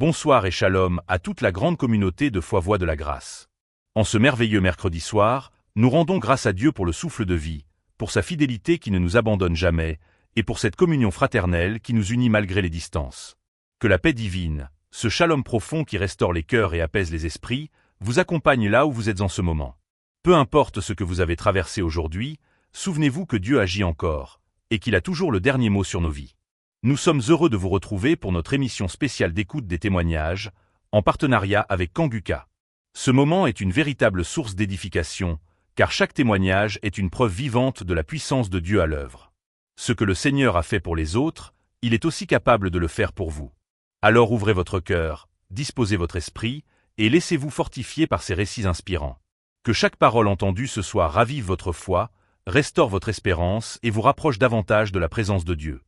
Bonsoir et shalom à toute la grande communauté de Foi Voix de la Grâce. En ce merveilleux mercredi soir, nous rendons grâce à Dieu pour le souffle de vie, pour sa fidélité qui ne nous abandonne jamais, et pour cette communion fraternelle qui nous unit malgré les distances. Que la paix divine, ce shalom profond qui restaure les cœurs et apaise les esprits, vous accompagne là où vous êtes en ce moment. Peu importe ce que vous avez traversé aujourd'hui, souvenez-vous que Dieu agit encore, et qu'il a toujours le dernier mot sur nos vies. Nous sommes heureux de vous retrouver pour notre émission spéciale d'écoute des témoignages, en partenariat avec Kanguka. Ce moment est une véritable source d'édification, car chaque témoignage est une preuve vivante de la puissance de Dieu à l'œuvre. Ce que le Seigneur a fait pour les autres, il est aussi capable de le faire pour vous. Alors ouvrez votre cœur, disposez votre esprit, et laissez-vous fortifier par ces récits inspirants. Que chaque parole entendue ce soir ravive votre foi, restaure votre espérance et vous rapproche davantage de la présence de Dieu.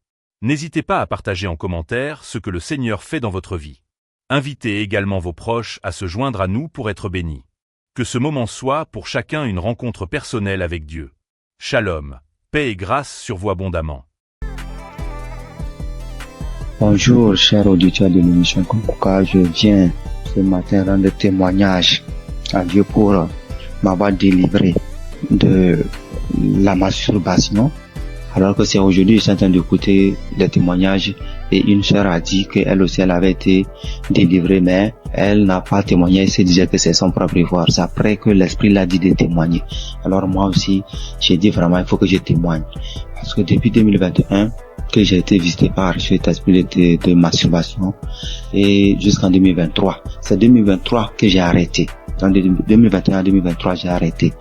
N'hésitez pas à partager en commentaire ce que le Seigneur fait dans votre vie. Invitez également vos proches à se joindre à nous pour être bénis. Que ce moment soit pour chacun une rencontre personnelle avec Dieu. Shalom, paix et grâce sur vous abondamment. Bonjour, chers auditeurs de l'émission Kanguka. Je viens ce matin rendre témoignage à Dieu pour m'avoir délivré de la masturbation. Alors que c'est aujourd'hui, je suis en train d'écouter des témoignages et une sœur a dit qu'elle aussi, elle avait été délivrée, mais elle n'a pas témoigné, elle se disait que c'est son propre devoir. C'est après que l'Esprit l'a dit de témoigner. Alors moi aussi, j'ai dit vraiment, il faut que je témoigne. Parce que depuis 2021, que j'ai été visité par cet esprit de masturbation et jusqu'en 2023. C'est 2023 que j'ai arrêté. En 2021 à 2023, j'ai arrêté.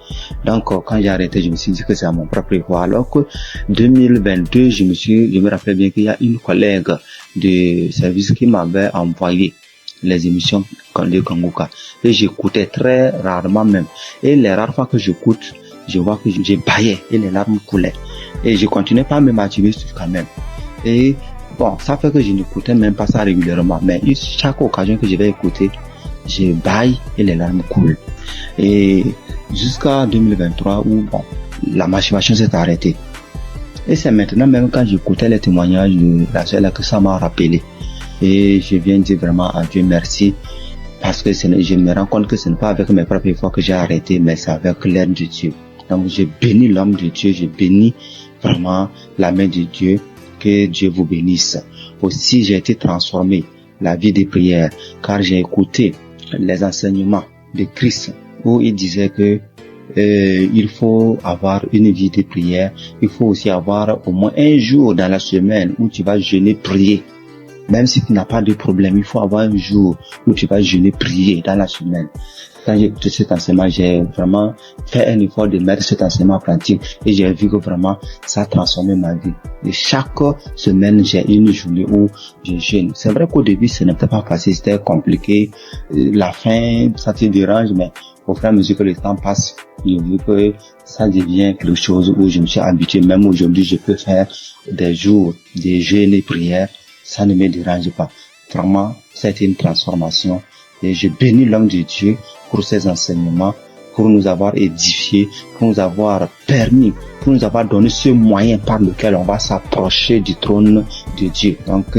Donc, quand j'ai arrêté, je me suis dit que c'est à mon propre devoir. Alors que 2022, je me rappelle bien qu'il y a une collègue de service qui m'avait envoyé les émissions de Kanguka. Et j'écoutais très rarement même. Et les rares fois que j'écoute, je vois que j'ai baillé et les larmes coulaient. Et je continuais pas à me masturber quand même. Et bon, ça fait que je n'écoutais même pas ça régulièrement. Mais chaque occasion que je vais écouter, je baille et les larmes coulent. Et jusqu'à 2023 où bon, la masturbation s'est arrêtée. Et c'est maintenant même quand j'écoutais les témoignages de la sœur là que ça m'a rappelé. Et je viens dire vraiment à Dieu merci. Parce que je me rends compte que ce n'est pas avec mes propres efforts que j'ai arrêté, mais c'est avec l'aide de Dieu. Donc je bénis l'homme de Dieu, je bénis vraiment la main de Dieu. Que Dieu vous bénisse. Aussi, j'ai été transformé la vie des prières, car j'ai écouté les enseignements de Christ où il disait que il faut avoir une vie de prière. Il faut aussi avoir au moins un jour dans la semaine où tu vas jeûner, prier. Même si tu n'as pas de problème, il faut avoir un jour où tu vas jeûner, prier dans la semaine. Quand j'ai écouté cet enseignement, j'ai vraiment fait un effort de mettre cet enseignement en pratique et j'ai vu que vraiment ça a transformé ma vie. Et chaque semaine, j'ai une journée où je jeûne. C'est vrai qu'au début, ce n'était pas facile, c'était compliqué. La faim, ça te dérange, mais au fur et à mesure que le temps passe, j'ai vu que ça devient quelque chose où je me suis habitué. Même aujourd'hui, je peux faire des jours de jeûne et prière. Ça ne me dérange pas. Vraiment, c'était une transformation. Et je bénis l'homme de Dieu pour ses enseignements, pour nous avoir édifiés, pour nous avoir permis, pour nous avoir donné ce moyen par lequel on va s'approcher du trône de Dieu. Donc,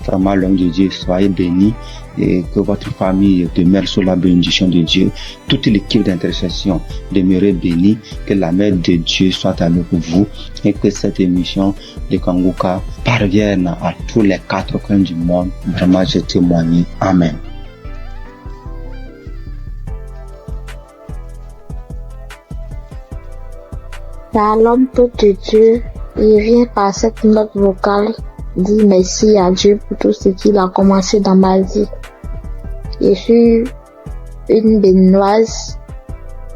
vraiment, l'homme de Dieu, soyez bénis et que votre famille demeure sous la bénédiction de Dieu. Toute l'équipe d'intercession demeure bénie, que la main de Dieu soit avec vous et que cette émission de Kanguka parvienne à tous les 4 coins du monde. Vraiment, je témoigne. Amen. L'homme de Dieu, il vient par cette note vocale dire merci à Dieu pour tout ce qu'il a commencé dans ma vie. Je suis une béninoise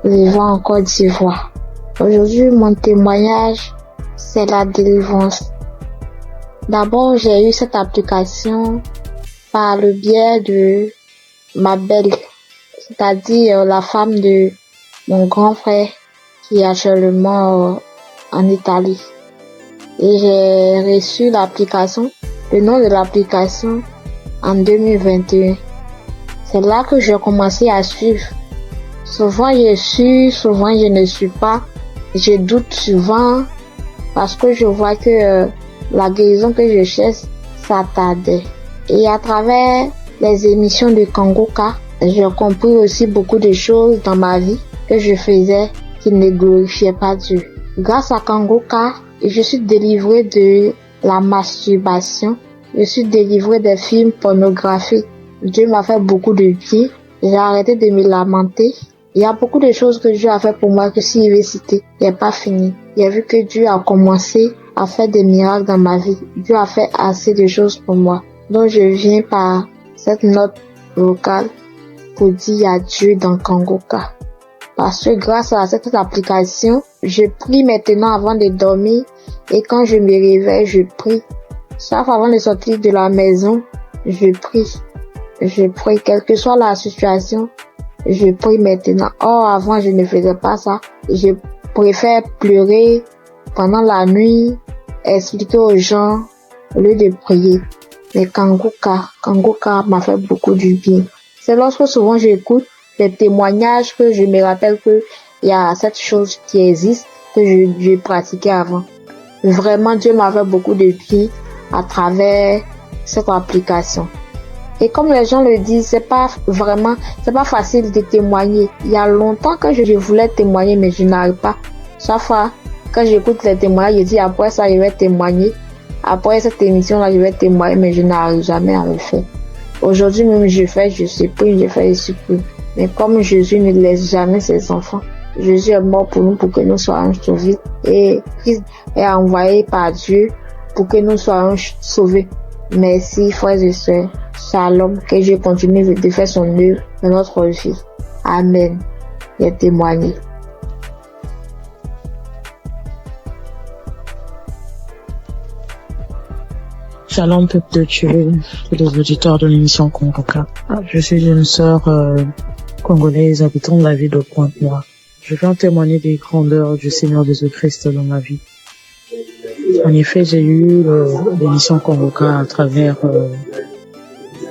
vivant en Côte d'Ivoire. Aujourd'hui, mon témoignage, c'est la délivrance. D'abord, j'ai eu cette application par le biais de ma belle, c'est-à-dire la femme de mon grand frère qui est actuellement en Italie. Et j'ai reçu l'application, le nom de l'application en 2021. C'est là que j'ai commencé à suivre. Souvent je suis, souvent je ne suis pas. Je doute souvent parce que je vois que la guérison que je cherche, ça tardait. Et à travers les émissions de Kongoka, j'ai compris aussi beaucoup de choses dans ma vie que je faisais qui ne glorifiaient pas Dieu. Grâce à Kongoka, je suis délivrée de la masturbation. Je suis délivrée des films pornographiques. Dieu m'a fait beaucoup de bien. J'ai arrêté de me lamenter. Il y a beaucoup de choses que Dieu a fait pour moi que si je vais citer, il n'est pas fini. J'ai vu que Dieu a commencé à faire des miracles dans ma vie. Dieu a fait assez de choses pour moi. Donc je viens par cette note vocale pour dire adieu dans Kongoka. Parce que grâce à cette application, je prie maintenant avant de dormir et quand je me réveille, je prie. Sauf avant de sortir de la maison, je prie. Je prie, quelle que soit la situation, je prie maintenant. Or, avant, je ne faisais pas ça. Je préfère pleurer pendant la nuit, expliquer aux gens au lieu de prier. Mais Kongoka m'a fait beaucoup du bien. C'est lorsque souvent j'écoute les témoignages que je me rappelle que il y a cette chose qui existe que je pratiquais avant. Vraiment, Dieu m'a fait beaucoup de bien à travers cette application. Et comme les gens le disent, c'est pas facile de témoigner. Il y a longtemps que je voulais témoigner, mais je n'arrive pas. Chaque fois, quand j'écoute les témoignages, je dis après ça, je vais témoigner. Après cette émission-là, je vais témoigner, mais je n'arrive jamais à le faire. Aujourd'hui même, je supprime. Mais comme Jésus ne laisse jamais ses enfants, Jésus est mort pour nous, pour que nous soyons sauvés. Et Christ est envoyé par Dieu pour que nous soyons sauvés. Merci, frères et sœurs. Shalom, que Dieu continue de faire son œuvre dans notre vie. Amen. Et témoigner. Shalom, peuple de Dieu, tous les auditeurs de l'émission Kongoka. Je suis une sœur congolaise habitant la ville de Pointe-Noire. Je viens témoigner des grandeurs du Seigneur Jésus-Christ dans ma vie. En effet, j'ai eu l'émission Kongoka à travers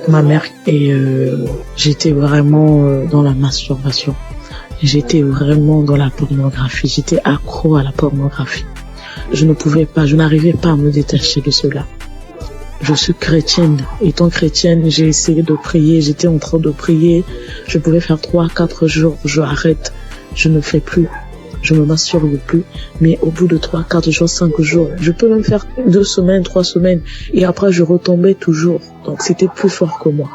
ma mère et j'étais vraiment dans la masturbation. J'étais vraiment dans la pornographie. J'étais accro à la pornographie. Je n'arrivais pas à me détacher de cela. Je suis chrétienne. Étant chrétienne, j'ai essayé de prier. J'étais en train de prier. Je pouvais faire 3-4 jours. Je arrête. Je ne fais plus. Je me masturbe plus. Mais au bout de 3-4 jours, 5 jours, je peux même faire 2 semaines, 3 semaines. Et après, je retombais toujours. Donc, c'était plus fort que moi.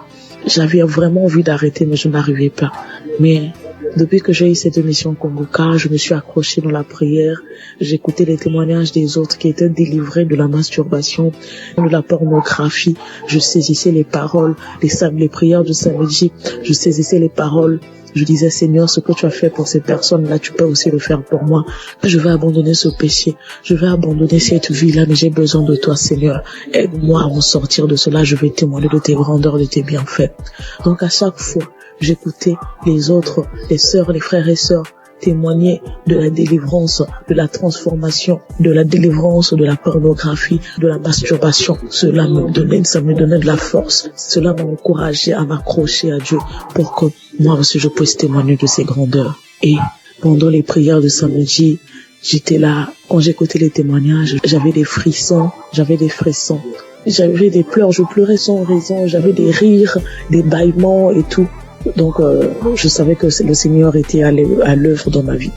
J'avais vraiment envie d'arrêter, mais je n'arrivais pas. Mais depuis que j'ai eu cette émission Kongoka, je me suis accrochée dans la prière. J'écoutais les témoignages des autres qui étaient délivrés de la masturbation, de la pornographie. Je saisissais les paroles, les prières du samedi. Je saisissais les paroles. Je disais, Seigneur, ce que tu as fait pour ces personnes-là, tu peux aussi le faire pour moi. Je vais abandonner ce péché. Je vais abandonner cette vie-là, mais j'ai besoin de toi, Seigneur. Aide-moi à m'en sortir de cela. Je vais témoigner de tes grandeurs, de tes bienfaits. Donc, à chaque fois, j'écoutais les autres, les sœurs, les frères et sœurs témoigner de la délivrance, de la transformation, de la délivrance de la pornographie, de la masturbation. Ça me donnait de la force. Cela m'a encouragé à m'accrocher à Dieu pour que moi aussi je puisse témoigner de ses grandeurs. Et pendant les prières de samedi, j'étais là, quand j'écoutais les témoignages, j'avais des frissons, j'avais des pleurs, je pleurais sans raison, j'avais des rires, des bâillements et tout. Donc, je savais que le Seigneur était à l'œuvre dans ma vie.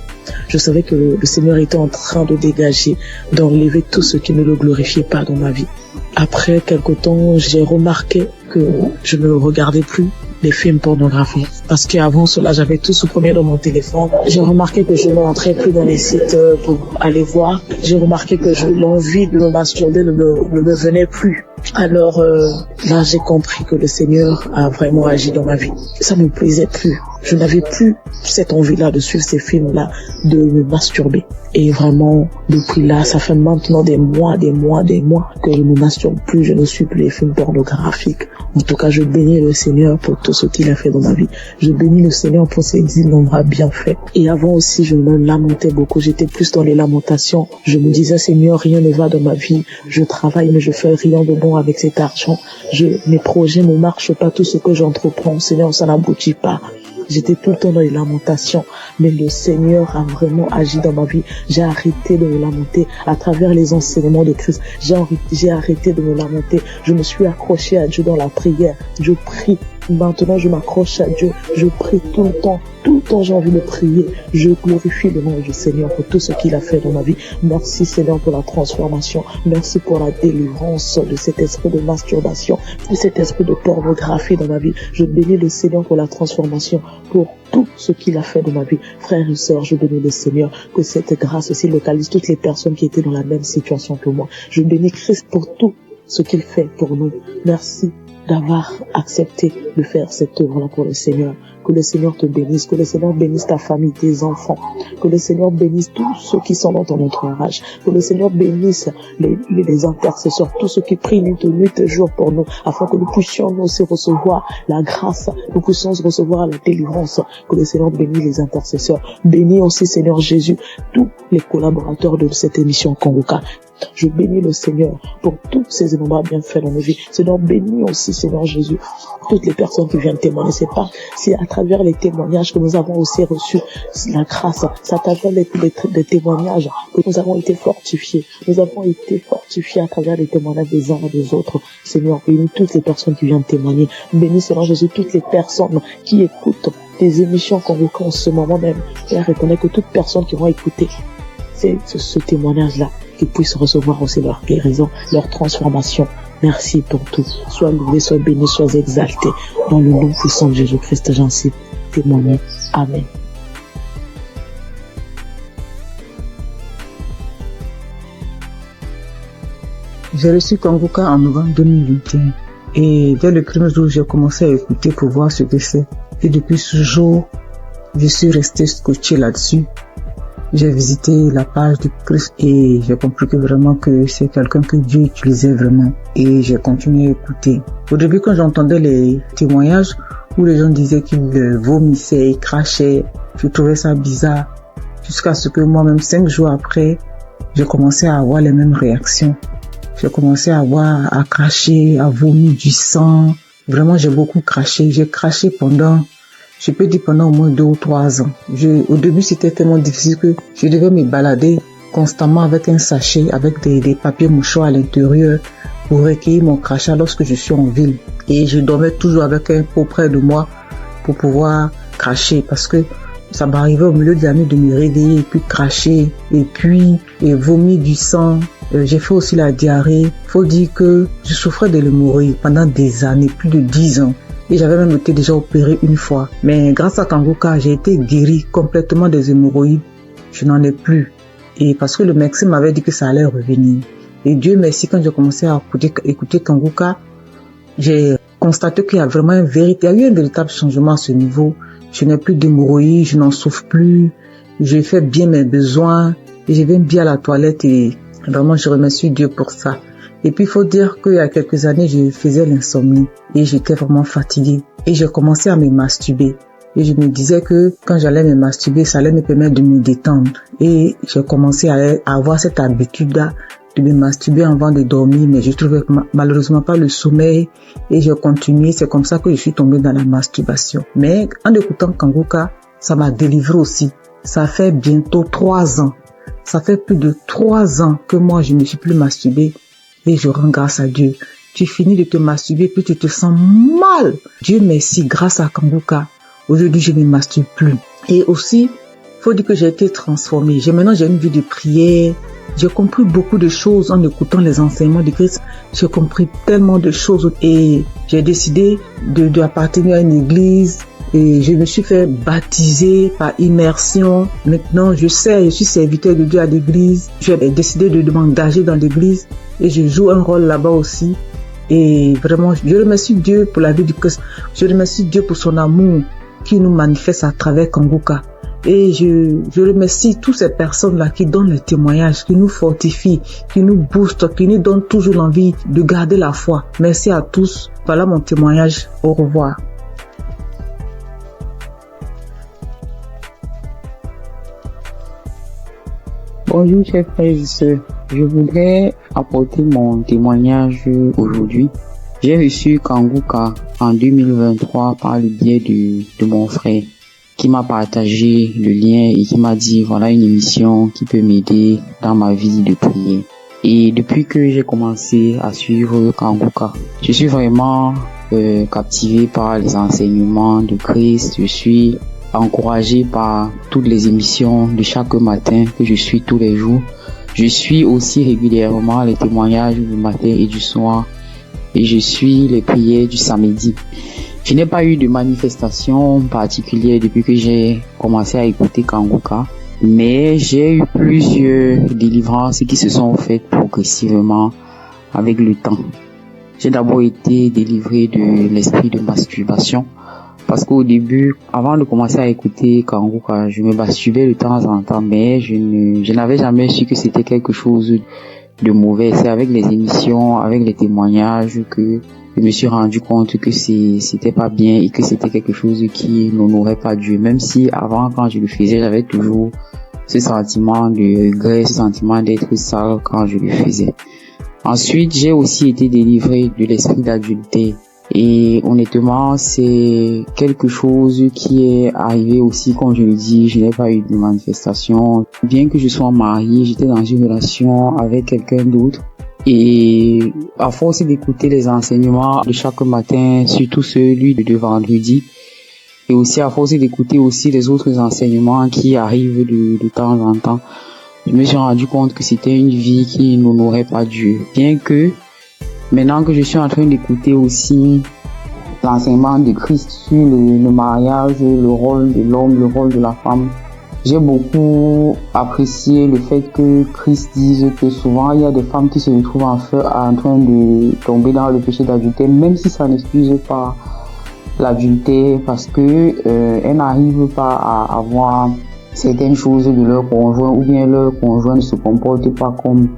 Je savais que le Seigneur était en train de dégager, d'enlever tout ce qui ne le glorifiait pas dans ma vie. Après quelque temps, j'ai remarqué que je ne regardais plus les films pornographiques. Parce qu'avant cela, j'avais tout supprimé dans mon téléphone. J'ai remarqué que je ne rentrais plus dans les sites pour aller voir. J'ai remarqué que l'envie de me masturber ne me venait plus. Alors là, j'ai compris que le Seigneur a vraiment agi dans ma vie. Ça ne me plaisait plus. Je n'avais plus cette envie-là de suivre ces films-là, de me masturber. Et vraiment, depuis là, ça fait maintenant des mois que je ne masturbe plus, je ne suis plus les films pornographiques. En tout cas, je bénis le Seigneur pour tout ce qu'il a fait dans ma vie. Je bénis le Seigneur pour ses innombrables bienfaits. Et avant aussi, je me lamentais beaucoup. J'étais plus dans les lamentations. Je me disais, Seigneur, rien ne va dans ma vie. Je travaille, mais je fais rien de bon avec cet argent. Mes projets ne marchent pas. Tout ce que j'entreprends, Seigneur, ça n'aboutit pas. J'étais tout le temps dans les lamentations. Mais le Seigneur a vraiment agi dans ma vie. J'ai arrêté de me lamenter à travers les enseignements de Christ. J'ai arrêté de me lamenter. Je me suis accroché à Dieu dans la prière. Je prie. Maintenant, je m'accroche à Dieu. Je prie tout le temps. Tout le temps, j'ai envie de prier. Je glorifie le nom du Seigneur pour tout ce qu'il a fait dans ma vie. Merci Seigneur pour la transformation. Merci pour la délivrance de cet esprit de masturbation, de cet esprit de pornographie dans ma vie. Je bénis le Seigneur pour la transformation, pour tout ce qu'il a fait dans ma vie. Frères et sœurs, je bénis le Seigneur que cette grâce aussi localise toutes les personnes qui étaient dans la même situation que moi. Je bénis Christ pour tout ce qu'il fait pour nous. Merci d'avoir accepté de faire cette œuvre-là pour le Seigneur. Que le Seigneur te bénisse, que le Seigneur bénisse ta famille, tes enfants, que le Seigneur bénisse tous ceux qui sont dans ton entourage, que le Seigneur bénisse les intercesseurs, tous ceux qui prient nuit et jour pour nous, afin que nous puissions nous aussi recevoir la grâce, nous puissions recevoir la délivrance. Que le Seigneur bénisse les intercesseurs. Bénis aussi, Seigneur Jésus, tous les collaborateurs de cette émission Kongoka. Je bénis le Seigneur pour tous ces innombrables bienfaits dans nos vies. Seigneur, bénis aussi, Seigneur Jésus, toutes les personnes qui viennent témoigner. C'est à travers les témoignages que nous avons aussi reçu la grâce. C'est à travers les témoignages que nous avons été fortifiés. Nous avons été fortifiés à travers les témoignages des uns et des autres. Seigneur, bénis toutes les personnes qui viennent témoigner. Bénis, Seigneur Jésus, toutes les personnes qui écoutent tes émissions Kongoka en ce moment même. Père, reconnais que toutes personnes qui vont écouter ce témoignage-là, qu'ils puissent recevoir aussi leur guérison, leur transformation. Merci pour tout. Sois loué, sois béni, sois exalté. Dans le nom puissant de Jésus-Christ, j'en sais témoigner. Amen. J'ai reçu Kongoka en novembre 2021. Et dès le premier jour, j'ai commencé à écouter pour voir ce que c'est. Et depuis ce jour, je suis resté scotché là-dessus. J'ai visité la page du Christ et j'ai compris que vraiment que c'est quelqu'un que Dieu utilisait vraiment. Et j'ai continué à écouter. Au début, quand j'entendais les témoignages où les gens disaient qu'ils vomissaient, ils crachaient, je trouvais ça bizarre. Jusqu'à ce que moi-même, 5 jours après, j'ai commencé à avoir les mêmes réactions. J'ai commencé à cracher, à vomir du sang. Vraiment, j'ai beaucoup craché. J'ai craché pendant au moins 2 ou 3 ans. Au début, c'était tellement difficile que je devais me balader constamment avec un sachet, avec des papiers mouchoirs à l'intérieur pour recueillir mon crachat lorsque je suis en ville. Et je dormais toujours avec un pot près de moi pour pouvoir cracher parce que ça m'arrivait au milieu de la nuit de me réveiller et puis cracher et vomir du sang. J'ai fait aussi la diarrhée. Faut dire que je souffrais de l'hémorroïde pendant des années, plus de 10 ans. Et j'avais même été déjà opéré une fois. Mais grâce à Kongoka, j'ai été guéri complètement des hémorroïdes. Je n'en ai plus. Et parce que le médecin m'avait dit que ça allait revenir. Et Dieu merci, quand j'ai commencé à écouter Kongoka, j'ai constaté qu'il y a vraiment il y a eu un véritable changement à ce niveau. Je n'ai plus d'hémorroïdes, je n'en souffre plus. Je fais bien mes besoins. Et je vais bien à la toilette et vraiment je remercie Dieu pour ça. Et puis, il faut dire qu'il y a quelques années, je faisais l'insomnie et j'étais vraiment fatiguée. Et j'ai commencé à me masturber. Et je me disais que quand j'allais me masturber, ça allait me permettre de me détendre. Et j'ai commencé à avoir cette habitude-là de me masturber avant de dormir, mais je trouvais malheureusement pas le sommeil et j'ai continué. C'est comme ça que je suis tombée dans la masturbation. Mais en écoutant Kongoka, ça m'a délivré aussi. Ça fait bientôt 3 ans. Ça fait plus de 3 ans que moi, je ne me suis plus masturbée. Et je rends grâce à Dieu. Tu finis de te masturber, puis tu te sens mal. Dieu merci, grâce à Kongoka. Aujourd'hui, je ne me masturbe plus. Et aussi, faut dire que j'ai été transformée. Maintenant, j'ai une vie de prière. J'ai compris beaucoup de choses en écoutant les enseignements de Christ. J'ai compris tellement de choses. Et j'ai décidé d'appartenir à une église. Et je me suis fait baptiser par immersion. Maintenant, je suis serviteur de Dieu à l'église. J'ai décidé de m'engager dans l'église. Et je joue un rôle là-bas aussi. Et vraiment, je remercie Dieu pour la vie du Christ. Je remercie Dieu pour son amour qui nous manifeste à travers Kongoka. Et je remercie toutes ces personnes-là qui donnent les témoignages, qui nous fortifient, qui nous boostent, qui nous donnent toujours l'envie de garder la foi. Merci à tous. Voilà mon témoignage. Au revoir. Bonjour chers frères et sœurs, je voudrais apporter mon témoignage aujourd'hui. J'ai reçu Kongoka en 2023 par le biais de mon frère. qui m'a partagé le lien et qui m'a dit voilà une émission qui peut m'aider dans ma vie de prier. Et depuis que j'ai commencé à suivre Kanguka, je suis vraiment captivé par les enseignements de Christ. Je suis encouragé par toutes les émissions de chaque matin que je suis tous les jours. Je suis aussi régulièrement les témoignages du matin et du soir et je suis les prières du samedi. Je n'ai pas eu de manifestation particulière depuis que j'ai commencé à écouter Kanguka, mais j'ai eu plusieurs délivrances qui se sont faites progressivement avec le temps. J'ai d'abord été délivré de l'esprit de masturbation parce qu'au début, avant de commencer à écouter Kanguka, je me masturbais de temps en temps, mais je n'avais jamais su que c'était quelque chose de mauvais. C'est avec les émissions, avec les témoignages que je me suis rendu compte que c'était pas bien et que c'était quelque chose qui n'honorait pas Dieu. Même si avant, quand je le faisais, j'avais toujours ce sentiment de regret, ce sentiment d'être sale quand je le faisais. Ensuite, j'ai aussi été délivré de l'esprit d'adultère. Et honnêtement, c'est quelque chose qui est arrivé aussi, comme je le dis, je n'ai pas eu de manifestation. Bien que je sois marié, j'étais dans une relation avec quelqu'un d'autre. Et à force d'écouter les enseignements de chaque matin, surtout celui de vendredi, et aussi à force d'écouter aussi les autres enseignements qui arrivent de temps en temps, je me suis rendu compte que c'était une vie qui n'honorait pas Dieu. Bien que maintenant que je suis en train d'écouter aussi l'enseignement de Christ sur le mariage, le rôle de l'homme, le rôle de la femme, j'ai beaucoup apprécié le fait que Christ dise que souvent il y a des femmes qui se retrouvent en train de tomber dans le péché d'adultère, même si ça n'excuse pas l'adultère, parce que elles n'arrivent pas à avoir certaines choses de leur conjoint, ou bien leur conjoint ne se comporte pas comme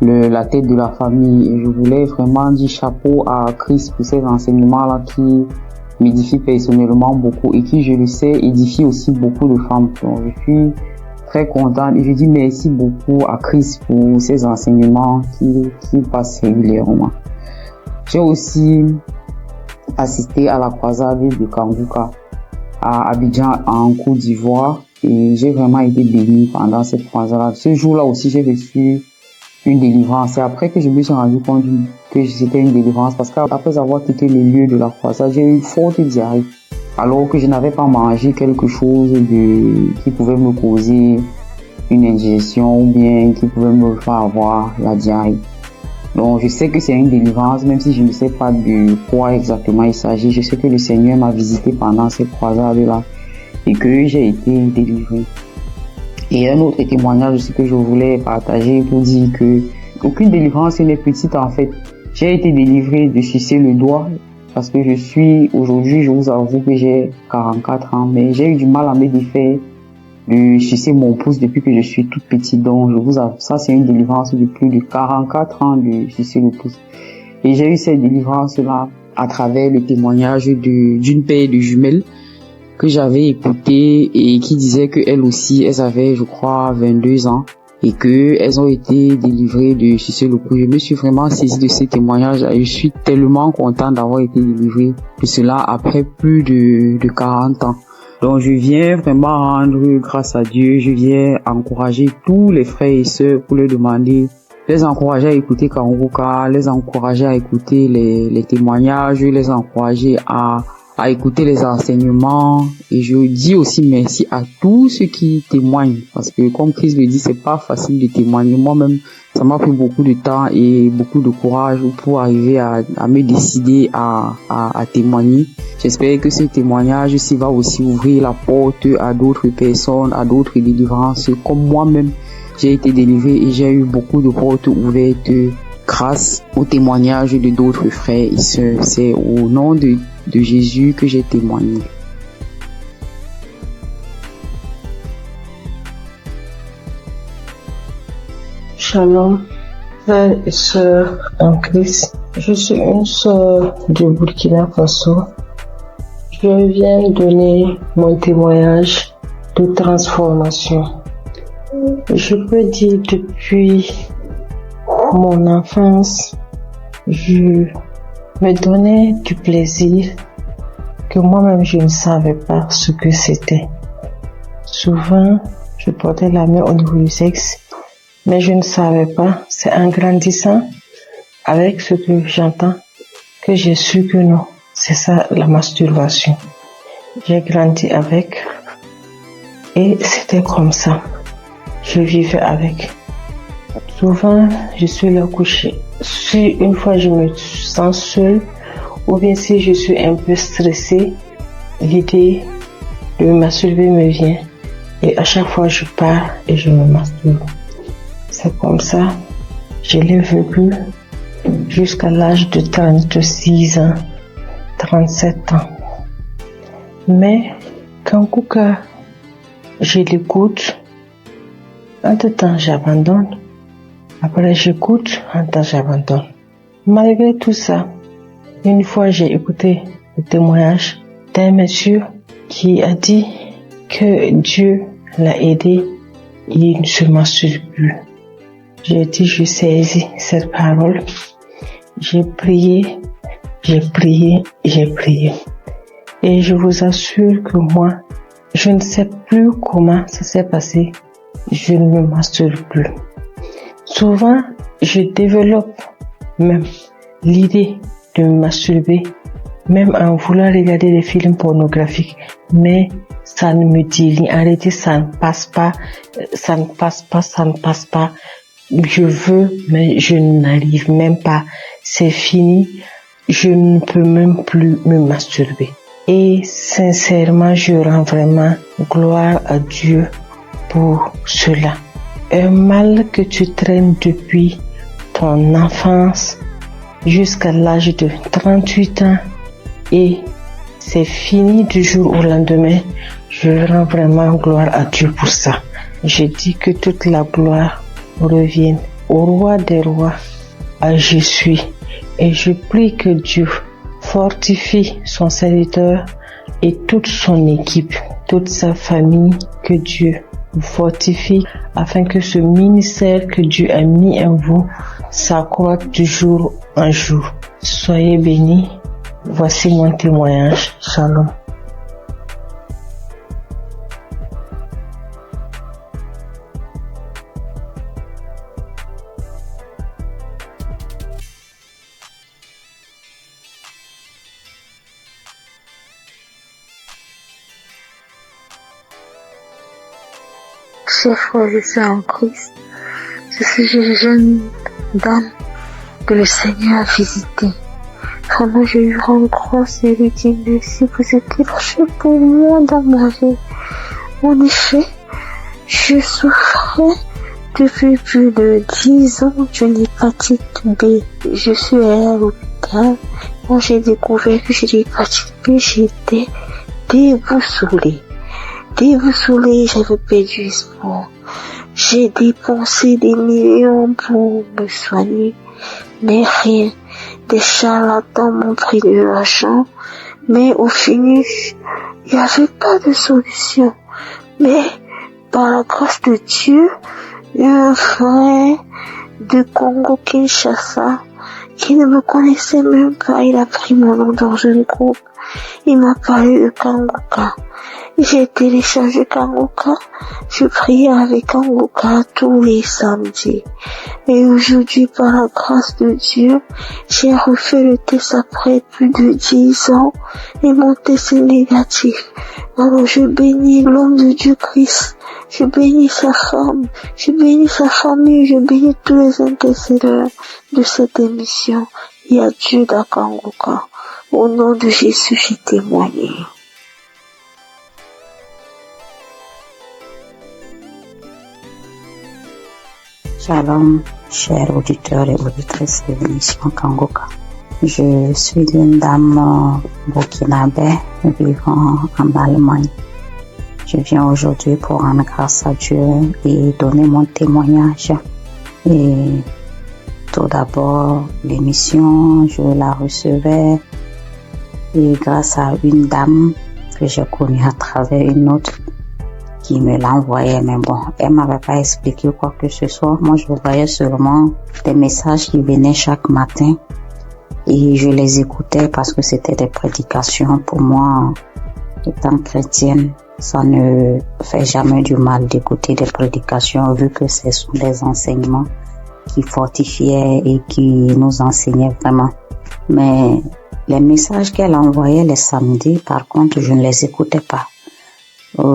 la tête de la famille. Et je voulais vraiment dire chapeau à Christ pour ces enseignements-là qui m'édifient personnellement beaucoup et qui, je le sais, édifient aussi beaucoup de femmes. Donc, je suis très contente et je dis merci beaucoup à Christ pour ces enseignements qui passent régulièrement. J'ai aussi assisté à la croisade de Kanguka à Abidjan en Côte d'Ivoire et j'ai vraiment été béni pendant cette croisade. Ce jour-là aussi, j'ai reçu une délivrance. C'est après que je me suis rendu compte que c'était une délivrance parce qu'après avoir quitté le lieu de la croisade, j'ai eu une forte diarrhée alors que je n'avais pas mangé quelque chose qui pouvait me causer une indigestion ou bien qui pouvait me faire avoir la diarrhée. Donc je sais que c'est une délivrance, même si je ne sais pas de quoi exactement il s'agit. Je sais que le Seigneur m'a visité pendant cette croisade-là et que j'ai été délivré. Et un autre témoignage aussi que je voulais partager pour dire que aucune délivrance n'est petite en fait. J'ai été délivré de sucer le doigt parce que aujourd'hui, je vous avoue que j'ai 44 ans, mais j'ai eu du mal à me défaire de sucer mon pouce depuis que je suis toute petite. Donc, je vous avoue, ça c'est une délivrance de plus de 44 ans de sucer le pouce. Et j'ai eu cette délivrance-là à travers le témoignage d'une paire de jumelles que j'avais écouté et qui disait que elles aussi, elles avaient, je crois, 22 ans et que elles ont été délivrées de sucer le pouce. Je me suis vraiment saisi de ces témoignages et je suis tellement content d'avoir été délivré de cela après plus de 40 ans. Donc je viens vraiment rendre grâce à Dieu, je viens encourager tous les frères et sœurs pour leur demander, les encourager à écouter Kanguka, les encourager à écouter les témoignages, les encourager à écouter les enseignements. Et je dis aussi merci à tous ceux qui témoignent parce que comme Christ le dit, c'est pas facile de témoigner. Moi-même, ça m'a pris beaucoup de temps et beaucoup de courage pour arriver à me décider à témoigner. J'espère que ce témoignage aussi va aussi ouvrir la porte à d'autres personnes, à d'autres délivrances. Comme moi-même, j'ai été délivré et j'ai eu beaucoup de portes ouvertes grâce au témoignage de d'autres frères et sœurs. C'est au nom de Jésus que j'ai témoigné. Shalom, frères et sœurs en Christ. Je suis une sœur de Burkina Faso. Je viens donner mon témoignage de transformation. Je peux dire depuis mon enfance, je me donnais du plaisir que moi-même je ne savais pas ce que c'était. Souvent, je portais la main au niveau du sexe, mais je ne savais pas. C'est en grandissant avec ce que j'entends que j'ai su que non, c'est ça la masturbation. J'ai grandi avec et c'était comme ça. Je vivais avec. Souvent, je suis là couchée. Si une fois je me sens seule, ou bien si je suis un peu stressée, l'idée de me masturber me vient. Et à chaque fois, je pars et je me masturbe. C'est comme ça, je l'ai vécu jusqu'à l'âge de 36 ans, 37 ans. Mais quand Kouka, je l'écoute, entre-temps j'abandonne. Après j'écoute, entre-temps j'abandonne. Malgré tout ça, une fois j'ai écouté le témoignage d'un monsieur qui a dit que Dieu l'a aidé, il ne se masturbe plus. J'ai dit, je saisis cette parole. J'ai prié. Et je vous assure que moi, je ne sais plus comment ça s'est passé. Je ne me masturbe plus. Souvent, je développe même l'idée de me masturber, même en voulant regarder des films pornographiques. Mais ça ne me dit rien. En réalité, ça ne passe pas. Je veux, mais je n'arrive même pas. C'est fini. Je ne peux même plus me masturber. Et sincèrement, je rends vraiment gloire à Dieu pour cela. Un mal que tu traînes depuis ton enfance jusqu'à l'âge de 38 ans et c'est fini du jour au lendemain. Je rends vraiment gloire à Dieu pour ça. Je dis que toute la gloire revienne au roi des rois, à Jésus. Et je prie que Dieu fortifie son serviteur et toute son équipe, toute sa famille, que Dieu vous fortifie afin que ce ministère que Dieu a mis en vous s'accroisse de jour en jour. Soyez bénis. Voici mon témoignage. Shalom. Chers frères et sœurs en Christ, je suis une jeune dame que le Seigneur a visitée. Vraiment, je lui rends grâce et lui dis merci, vous êtes lâché pour moi dans ma vie. En effet, je souffrais depuis plus de 10 ans d'une hépatite B. Je suis allée à l'hôpital. Quand j'ai découvert que j'ai l'hépatite B, j'étais déboussolée. J'avais perdu espoir. J'ai dépensé des millions pour me soigner, mais rien. Des charlatans m'ont pris de l'argent, mais au finish, il n'y avait pas de solution. Mais par la grâce de Dieu, un frère de Congo-Kinshasa qui ne me connaissait même pas, il a pris mon nom dans un groupe. Il m'a parlé de Kanguka. J'ai téléchargé Kanguka. Je priais avec Kanguka tous les samedis. Et aujourd'hui, par la grâce de Dieu, j'ai refait le test après plus de 10 ans et mon test est négatif. Alors je bénis l'homme de Dieu Christ. Je bénis sa femme. Je bénis sa famille. Je bénis tous les intercesseurs de cette émission. Il y a Dieu dans Kanguka. Au nom de Jésus, j'ai témoigné. Shalom, chers auditeurs et auditrices de l'émission Kanguka. Je suis une dame burkinabé vivant en Allemagne. Je viens aujourd'hui pour rendre grâce à Dieu et donner mon témoignage. Et tout d'abord, l'émission, je la recevais et grâce à une dame que j'ai connue à travers une autre qui me l'a envoyé, mais bon, elle m'avait pas expliqué quoi que ce soit. Moi, je voyais seulement des messages qui venaient chaque matin Et je les écoutais parce que c'était des prédications. Pour moi, étant chrétienne, ça ne fait jamais du mal d'écouter des prédications vu que ce sont des enseignements qui fortifiaient et qui nous enseignaient vraiment. Mais les messages qu'elle envoyait les samedis, par contre, je ne les écoutais pas.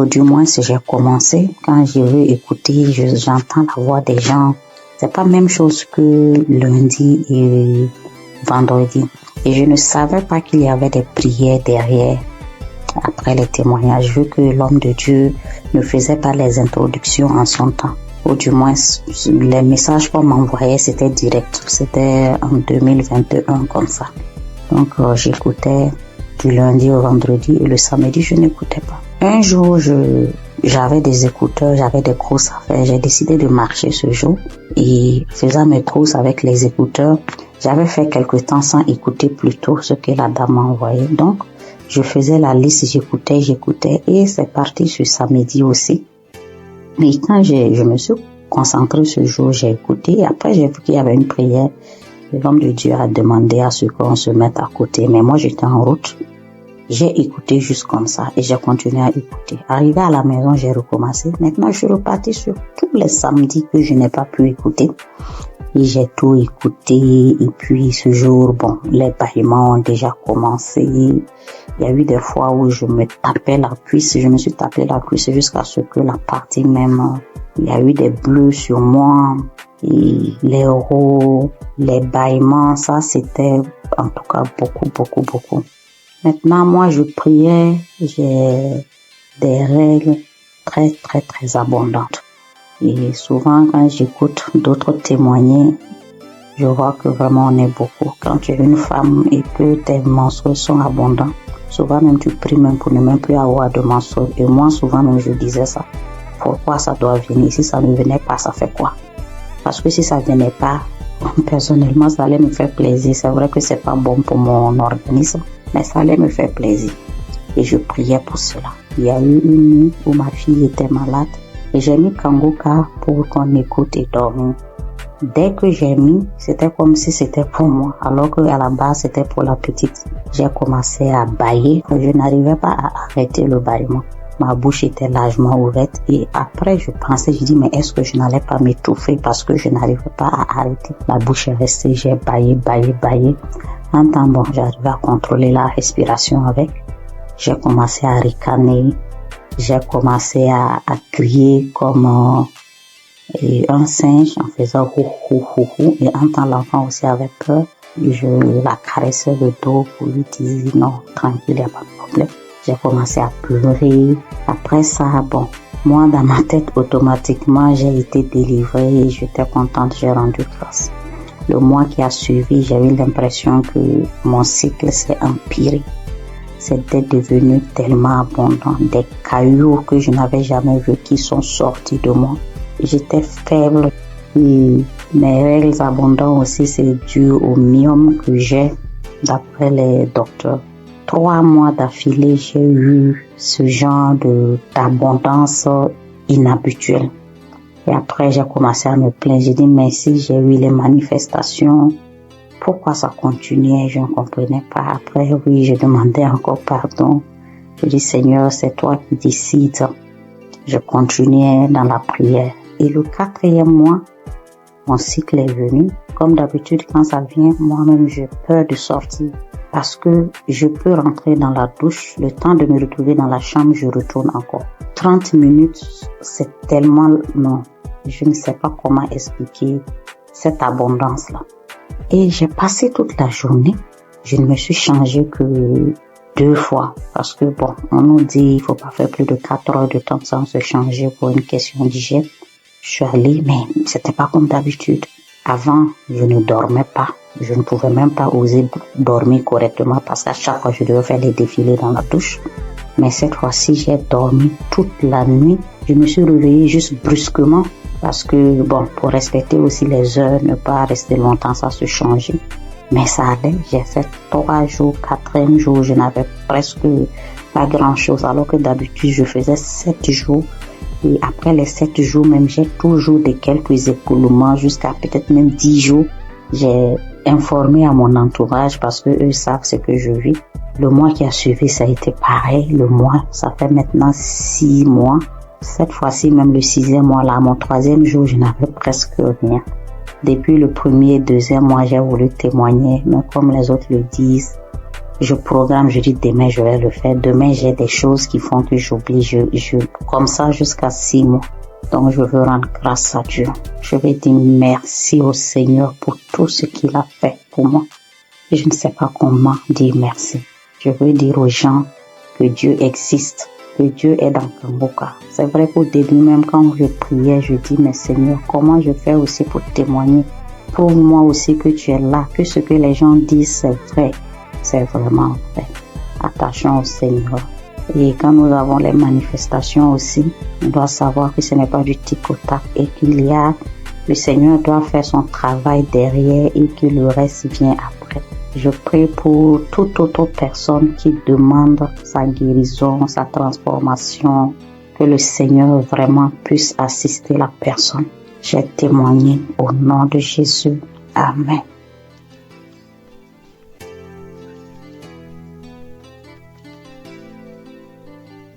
Du moins, si j'ai commencé, quand je veux écouter, j'entends la voix des gens. C'est pas la même chose que lundi et vendredi. Et je ne savais pas qu'il y avait des prières derrière, après les témoignages, vu que l'homme de Dieu ne faisait pas les introductions en son temps. Ou du moins, les messages qu'on m'envoyait, c'était direct. C'était en 2021 comme ça. Donc, j'écoutais du lundi au vendredi et le samedi, je n'écoutais pas. Un jour, j'avais des écouteurs, j'avais des courses à faire. J'ai décidé de marcher ce jour et faisant mes courses avec les écouteurs, j'avais fait quelque temps sans écouter plutôt ce que la dame m'a envoyé. Donc, je faisais la liste, j'écoutais et c'est parti ce samedi aussi. Mais quand je me suis concentrée ce jour, j'ai écouté et après j'ai vu qu'il y avait une prière. L'homme de Dieu a demandé à ce qu'on se mette à côté, mais moi j'étais en route. J'ai écouté juste comme ça et j'ai continué à écouter. Arrivé à la maison, j'ai recommencé. Maintenant, je suis repartie sur tous les samedis que je n'ai pas pu écouter. Et j'ai tout écouté. Et puis ce jour, bon, les bâillements ont déjà commencé. Il y a eu des fois où je me tapais la cuisse. Je me suis tapé la cuisse jusqu'à ce que la partie même, il y a eu des bleus sur moi. Et les euros, les bâillements, ça c'était en tout cas beaucoup. Maintenant, moi, je priais, j'ai des règles très abondantes. Et souvent, quand j'écoute d'autres témoigner, je vois que vraiment on est beaucoup. Quand tu es une femme et que tes menstrues sont abondantes, souvent même tu pries même pour ne même plus avoir de menstrues. Et moi, souvent même, je disais ça. Pourquoi ça doit venir? Si ça ne venait pas, ça fait quoi? Parce que si ça venait pas, personnellement, ça allait me faire plaisir. C'est vrai que c'est pas bon pour mon organisme, mais ça allait me faire plaisir. Et je priais pour cela. Il y a eu une nuit où ma fille était malade et j'ai mis Kangoka pour qu'on écoute et dormir. Dès que j'ai mis, c'était comme si c'était pour moi, alors qu'à la base, c'était pour la petite. J'ai commencé à bâiller. Je n'arrivais pas à arrêter le bâillement. Ma bouche était largement ouverte et après je pensais, je dis mais est-ce que je n'allais pas m'étouffer parce que je n'arrivais pas à arrêter. La bouche est restée, j'ai bâillé. En temps bon, j'arrivais à contrôler la respiration avec. J'ai commencé à ricaner, j'ai commencé à crier comme un singe en faisant hou et en temps l'enfant aussi avait peur. Je la caressais le dos pour lui dire non, tranquille, il n'y a pas de problème. J'ai commencé à pleurer. Après ça, bon, moi dans ma tête, automatiquement, j'ai été délivrée et j'étais contente, j'ai rendu grâce. Le mois qui a suivi, j'ai eu l'impression que mon cycle s'est empiré. C'était devenu tellement abondant. Des cailloux que je n'avais jamais vus qui sont sortis de moi. J'étais faible et mes règles abondantes aussi, c'est dû au myome que j'ai d'après les docteurs. 3 mois d'affilée, j'ai eu ce genre d'abondance inhabituelle. Et après, j'ai commencé à me plaindre. J'ai dit, mais si j'ai eu les manifestations, pourquoi ça continuait? Je ne comprenais pas. Après, oui, je demandais encore pardon. Je dis, Seigneur, c'est toi qui décides. Je continuais dans la prière. Et le 4e mois, mon cycle est venu. Comme d'habitude, quand ça vient, moi-même, j'ai peur de sortir. Parce que je peux rentrer dans la douche, le temps de me retrouver dans la chambre, je retourne encore. 30 minutes, c'est tellement long. Je ne sais pas comment expliquer cette abondance-là. Et j'ai passé toute la journée. Je ne me suis changée que 2 fois. Parce que bon, on nous dit il faut pas faire plus de 4 heures de temps sans se changer pour une question d'hygiène. Je suis allée, mais c'était pas comme d'habitude. Avant, je ne dormais pas. Je ne pouvais même pas oser dormir correctement parce qu'à chaque fois, je devais faire les défilés dans la douche. Mais cette fois-ci, j'ai dormi toute la nuit. Je me suis réveillée juste brusquement parce que, bon, pour respecter aussi les heures, ne pas rester longtemps sans se changer. Mais ça allait. J'ai fait 3 jours, 4e jour, je n'avais presque pas grand-chose alors que d'habitude, je faisais 7 jours. Et après les 7 jours même, j'ai toujours des quelques écoulements jusqu'à peut-être même 10 jours. J'ai informé à mon entourage parce que eux savent ce que je vis. Le mois qui a suivi, ça a été pareil. Le mois, ça fait maintenant 6 mois. Cette fois-ci, même le 6e mois là, mon 3e jour, je n'avais presque rien. Depuis le 1er et 2e mois, j'ai voulu témoigner, mais comme les autres le disent, je programme, je dis demain je vais le faire. Demain j'ai des choses qui font que j'oublie, comme ça jusqu'à 6 mois. Donc je veux rendre grâce à Dieu. Je vais dire merci au Seigneur pour tout ce qu'il a fait pour moi. Et je ne sais pas comment dire merci. Je veux dire aux gens que Dieu existe, que Dieu est dans Kangoka. C'est vrai qu'au début même quand je priais, je dis mais Seigneur, comment je fais aussi pour témoigner? Prouve-moi aussi que tu es là, que ce que les gens disent c'est vrai. C'est vraiment vrai. Attachons au Seigneur. Et quand nous avons les manifestations aussi, on doit savoir que ce n'est pas du tic-au-tac et le Seigneur doit faire son travail derrière et que le reste vient après. Je prie pour toute autre personne qui demande sa guérison, sa transformation, que le Seigneur vraiment puisse assister la personne. J'ai témoigné au nom de Jésus. Amen.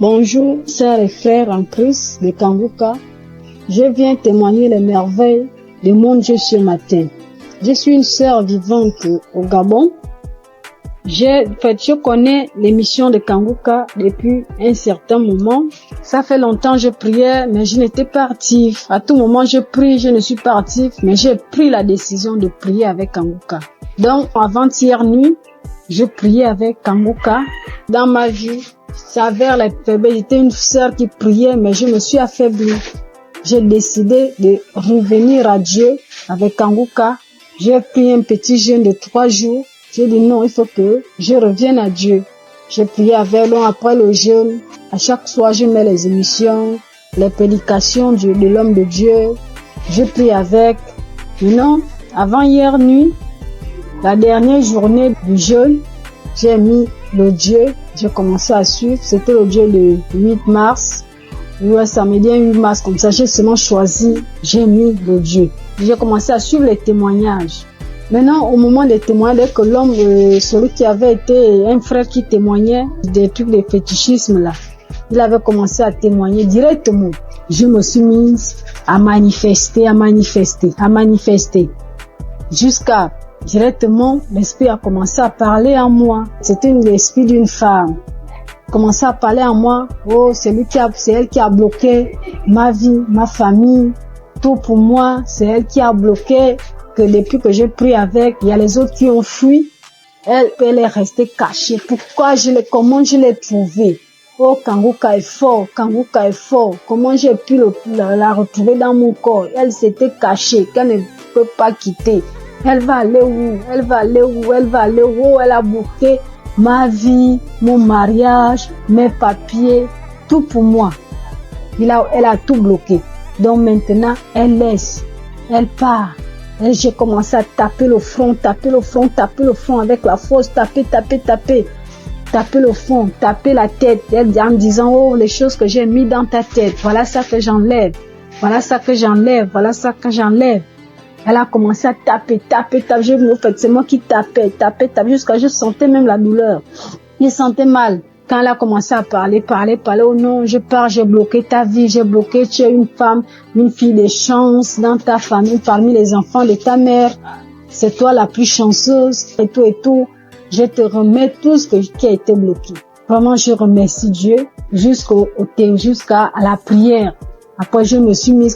Bonjour, sœurs et frères en Christ de Kangoka. Je viens témoigner les merveilles de mon Dieu ce matin. Je suis une sœur vivante au Gabon. Je connais l'émission de Kangoka depuis un certain moment. Ça fait longtemps que je priais, mais je n'étais pas active. À tout moment, je prie, je ne suis pas active, mais j'ai pris la décision de prier avec Kangoka. Donc, avant-hier nuit, je priais avec Kangoka. Dans ma vie, s'avère la faiblesse. J'étais une sœur qui priait, mais je me suis affaiblie. J'ai décidé de revenir à Dieu avec Kangoka. J'ai pris un petit jeûne de 3 jours. J'ai dit non, il faut que je revienne à Dieu. J'ai prié avec l'homme après le jeûne. À chaque soir, je mets les émissions, les prédications de l'homme de Dieu. Je prie avec. Maintenant, avant hier nuit, la dernière journée du jeûne, j'ai mis le Dieu. J'ai commencé à suivre. C'était le Dieu le 8 mars. Ouais, samedi 8 mars, comme ça, j'ai seulement choisi, j'ai mis le Dieu. J'ai commencé à suivre les témoignages. Maintenant, au moment des témoignages, dès que l'homme, celui qui avait été un frère qui témoignait des trucs de fétichisme là, il avait commencé à témoigner directement. Je me suis mise à manifester. Jusqu'à, directement, l'esprit a commencé à parler en moi. C'était l'esprit d'une femme. Commençait à parler en moi. Oh, c'est elle qui a bloqué ma vie, ma famille, tout pour moi. C'est elle qui a bloqué. Que depuis que j'ai pris avec, il y a les autres qui ont fui. Elle est restée cachée. Comment je l'ai trouvée? Oh, Kangoka est fort. Comment j'ai pu la retrouver dans mon corps? Elle s'était cachée, qu'elle ne peut pas quitter. Elle va aller où? Elle a bloqué ma vie, mon mariage, mes papiers, tout pour moi. Elle a tout bloqué. Donc maintenant, elle laisse. Elle part. Et j'ai commencé à taper le front avec la force, taper le front, taper la tête, en me disant, oh, les choses que j'ai mis dans ta tête, voilà ça que j'enlève. Elle a commencé à taper, c'est moi qui tapais, jusqu'à je sentais même la douleur. Je sentais mal. Quand elle a commencé à parler, oh non, je pars, j'ai bloqué ta vie, tu es une femme, une fille de chance dans ta famille, parmi les enfants de ta mère. C'est toi la plus chanceuse, et tout. Je te remets tout ce qui a été bloqué. Vraiment, je remercie Dieu jusqu'à la prière. Après,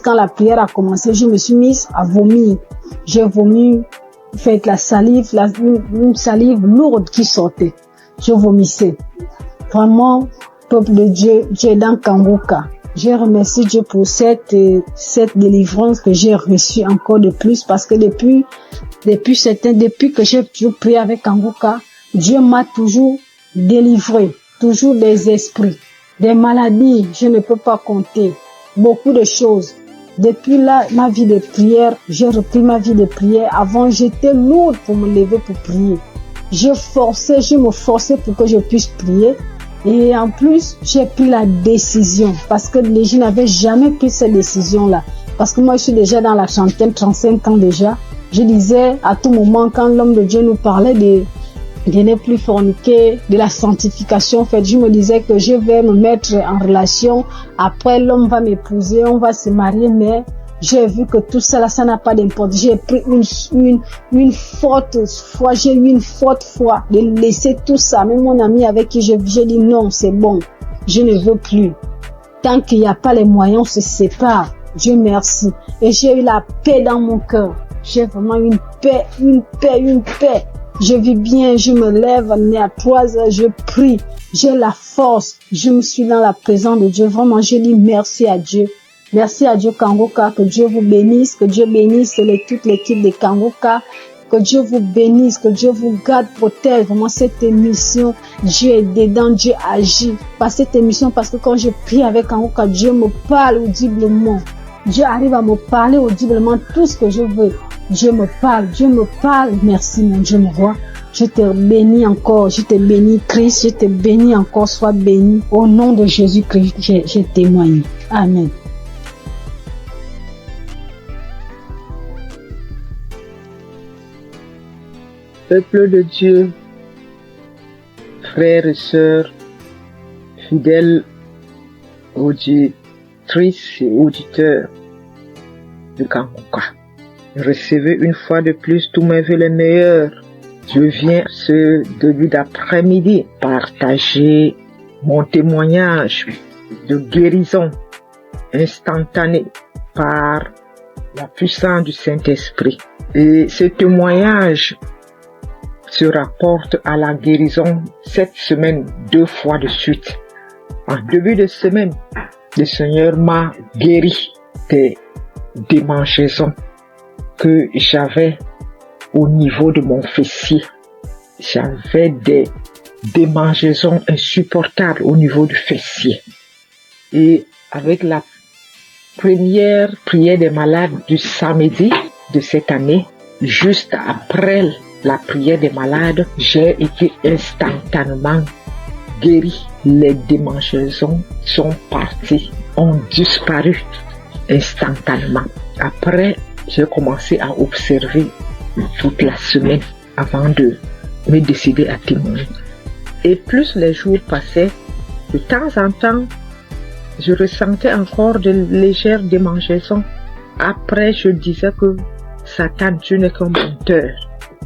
quand la prière a commencé, je me suis mise à vomir. J'ai vomi, fait la salive, une salive lourde qui sortait. Je vomissais. Vraiment, peuple de Dieu, Dieu est dans Kangoka. Je remercie Dieu pour cette délivrance que j'ai reçue encore de plus, parce que depuis que j'ai toujours prié avec Kangoka, Dieu m'a toujours délivré, toujours des esprits, des maladies, je ne peux pas compter, beaucoup de choses. Depuis là, ma vie de prière, j'ai repris ma vie de prière. Avant, j'étais lourde pour me lever pour prier. Je me forçais pour que je puisse prier. Et en plus, j'ai pris la décision, parce que je n'avais jamais pris cette décision-là. Parce que moi, je suis déjà dans la trentaine, 35 ans déjà. Je disais à tout moment, quand l'homme de Dieu nous parlait de ne plus forniquer, de la sanctification, en fait, je me disais que je vais me mettre en relation. Après, l'homme va m'épouser, on va se marier, mais j'ai vu que tout ça, ça n'a pas d'importance. J'ai pris une forte foi, j'ai eu une forte foi de laisser tout ça. Même mon ami avec qui j'ai dit non, c'est bon, je ne veux plus. Tant qu'il n'y a pas les moyens, on se sépare. Dieu merci. Et j'ai eu la paix dans mon cœur. J'ai vraiment une paix. Je vis bien, je me lève à 3 heures, je prie, j'ai la force, je me suis dans la présence de Dieu. Vraiment, je dis merci à Dieu. Merci à Dieu Kangoka, que Dieu vous bénisse, que Dieu bénisse toute l'équipe de Kangoka, que Dieu vous bénisse, que Dieu vous garde, protège. Vraiment, cette émission, Dieu est dedans, Dieu agit. Par cette émission, parce que quand je prie avec Kangoka, Dieu me parle audiblement. Dieu arrive à me parler audiblement tout ce que je veux. Dieu me parle. Merci mon Dieu, mon roi. Je te bénis encore, je te bénis Christ, je te bénis encore, sois béni. Au nom de Jésus-Christ, je témoigne. Amen. Peuple de Dieu, frères et sœurs, fidèles auditrices et auditeurs de Kangoka, recevez une fois de plus tous mes vœux les meilleurs. Je viens ce début d'après-midi partager mon témoignage de guérison instantanée par la puissance du Saint-Esprit. Et ce témoignage se rapporte à la guérison cette semaine 2 fois de suite. En début de semaine, le Seigneur m'a guéri des démangeaisons que j'avais au niveau de mon fessier. J'avais des démangeaisons insupportables au niveau du fessier. Et avec la première prière des malades du samedi de cette année, juste après la prière des malades, j'ai été instantanément guéri. Les démangeaisons sont parties, ont disparu instantanément. Après, j'ai commencé à observer toute la semaine avant de me décider à témoigner. Et plus les jours passaient, de temps en temps, je ressentais encore de légères démangeaisons. Après, je disais que Satan, tu n'es qu'un menteur.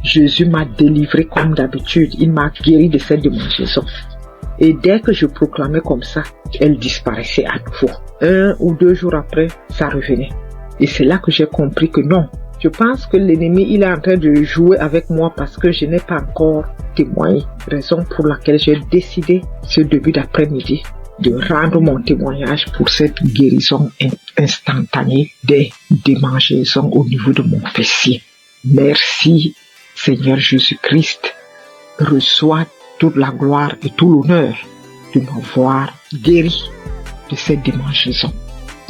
Jésus m'a délivré comme d'habitude. Il m'a guéri de cette démangeaison. Et dès que je proclamais comme ça, elle disparaissait à nouveau. 1 ou 2 jours après, ça revenait. Et c'est là que j'ai compris que non. Je pense que l'ennemi, il est en train de jouer avec moi parce que je n'ai pas encore témoigné. Raison pour laquelle j'ai décidé ce début d'après-midi de rendre mon témoignage pour cette guérison instantanée des démangeaisons au niveau de mon fessier. Merci Seigneur Jésus-Christ. Reçois toute la gloire et tout l'honneur de m'avoir guéri de cette démangeaison.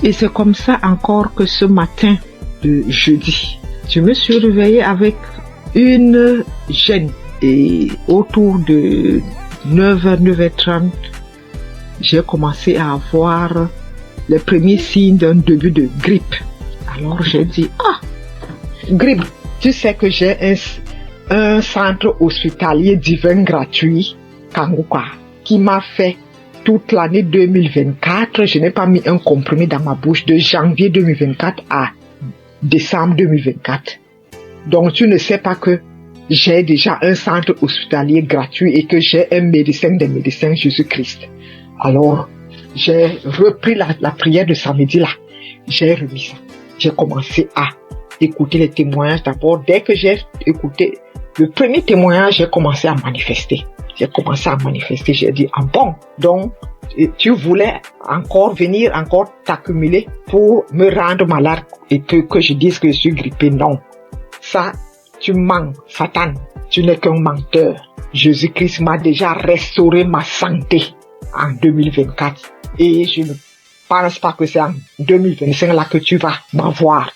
Et c'est comme ça encore que ce matin de jeudi, je me suis réveillée avec une gêne. Et autour de 9h, 9h30, j'ai commencé à avoir les premiers signes d'un début de grippe. Alors j'ai dit, grippe, tu sais que j'ai un centre hospitalier divin gratuit, Kangoka, qui m'a fait toute l'année 2024. Je n'ai pas mis un comprimé dans ma bouche de janvier 2024 à décembre 2024. Donc tu ne sais pas que j'ai déjà un centre hospitalier gratuit et que j'ai un médecin des médecins, Jésus-Christ. Alors, j'ai repris la prière de samedi là. J'ai remis ça. J'ai commencé à écouter les témoignages d'abord. Dès que j'ai écouté le premier témoignage, j'ai commencé à manifester. J'ai dit, bon, donc tu voulais encore venir, encore t'accumuler pour me rendre malade et que je dise que je suis grippé. Non, ça, tu mens, Satan, tu n'es qu'un menteur. Jésus-Christ m'a déjà restauré ma santé en 2024 et je ne pense pas que c'est en 2025 là que tu vas m'avoir.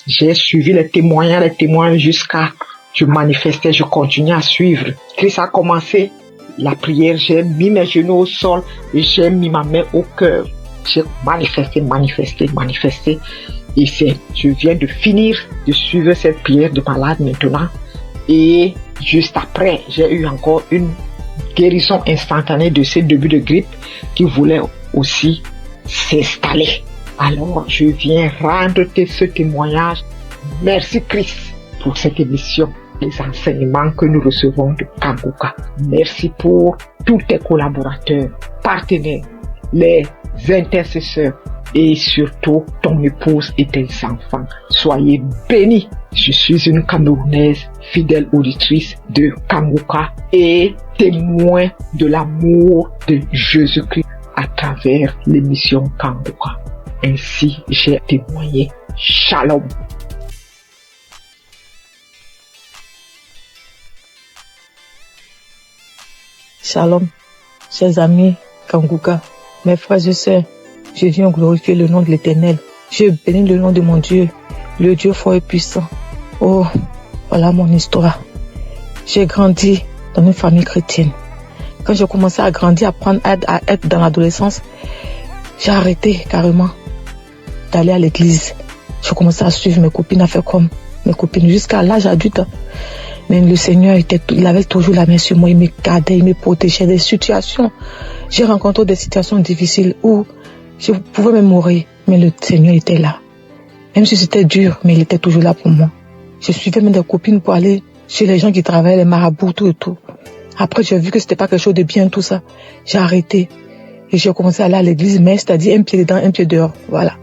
J'ai suivi les témoins jusqu'à je manifestais, je continuais à suivre. Christ a commencé la prière, j'ai mis mes genoux au sol et j'ai mis ma main au cœur. J'ai manifesté. Et je viens de finir de suivre cette prière de malade maintenant. Et juste après, j'ai eu encore une guérison instantanée de ces débuts de grippe qui voulaient aussi s'installer. Alors, je viens rendre ce témoignage. Merci Christ pour cette émission, les enseignements que nous recevons de Kanguka. Merci pour tous tes collaborateurs, partenaires, les intercesseurs et surtout ton épouse et tes enfants. Soyez bénis. Je suis une Camerounaise, fidèle auditrice de Kanguka et témoin de l'amour de Jésus-Christ à travers l'émission Kanguka. Ainsi, j'ai témoigné. Shalom. Shalom, chers amis Kanguka, mes frères et sœurs, je viens glorifier le nom de l'Éternel. Je bénis le nom de mon Dieu, le Dieu fort et puissant. Oh, voilà mon histoire. J'ai grandi dans une famille chrétienne. Quand j'ai commencé à grandir, à être dans l'adolescence, j'ai arrêté carrément d'aller à l'église. J'ai commencé à suivre mes copines, à faire comme mes copines jusqu'à l'âge adulte. Mais le Seigneur il avait toujours la main sur moi, il me gardait, il me protégeait des situations. J'ai rencontré des situations difficiles où je pouvais même mourir, mais le Seigneur était là. Même si c'était dur, mais il était toujours là pour moi. Je suivais même des copines pour aller chez les gens qui travaillaient, les marabouts, tout et tout. Après, j'ai vu que c'était pas quelque chose de bien, tout ça. J'ai arrêté. Et j'ai commencé à aller à l'église, mais c'est-à-dire un pied dedans, un pied dehors. Voilà.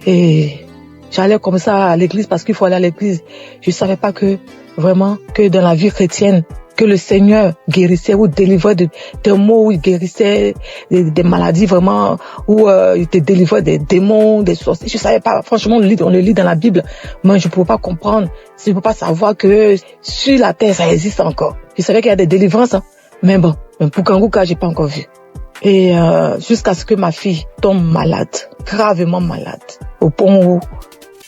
Et j'allais comme ça à l'église parce qu'il faut aller à l'église. Je savais pas que, vraiment, que dans la vie chrétienne, que le Seigneur guérissait ou délivrait des maux, où il guérissait des maladies vraiment, où il te délivrait des démons, des sorciers. Je savais pas, franchement, on le lit dans la Bible, mais je ne pouvais pas comprendre, je ne pouvais pas savoir que sur la terre, ça existe encore. Je savais qu'il y a des délivrances, hein, mais bon, pour Kanguka, j'ai pas encore vu. Et jusqu'à ce que ma fille tombe malade, gravement malade, au point où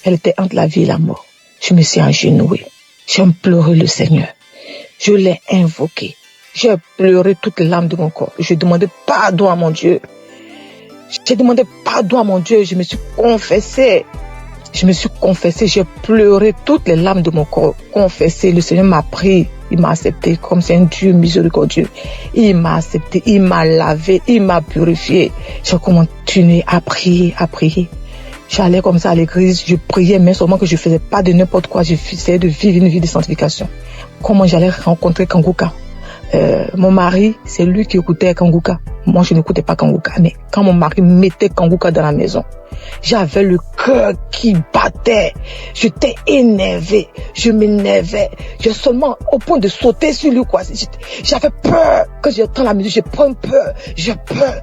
elle était entre la vie et la mort. Je me suis agenouillée, j'ai pleuré le Seigneur. Je l'ai invoqué. J'ai pleuré toutes les larmes de mon corps. Je demandais pardon à mon Dieu. J'ai demandé pardon à mon Dieu. Je me suis confessée. J'ai pleuré toutes les larmes de mon corps. Confessé. Le Seigneur m'a pris. Il m'a accepté comme c'est un Dieu miséricordieux. Il m'a accepté. Il m'a lavé. Il m'a purifié. J'ai continué à prier, à prier. J'allais comme ça à l'église. Je priais, mais seulement que je faisais pas de n'importe quoi. J'essayais de vivre une vie de sanctification. Comment j'allais rencontrer Kanguka. Mon mari, c'est lui qui écoutait Kanguka. Moi, je n'écoutais pas Kanguka. Mais quand mon mari mettait Kanguka dans la maison, j'avais le cœur qui battait. J'étais énervé. Je m'énervais. J'ai seulement au point de sauter sur lui, quoi. J'avais peur. Quand j'entends la musique, je prends peur. J'ai peur.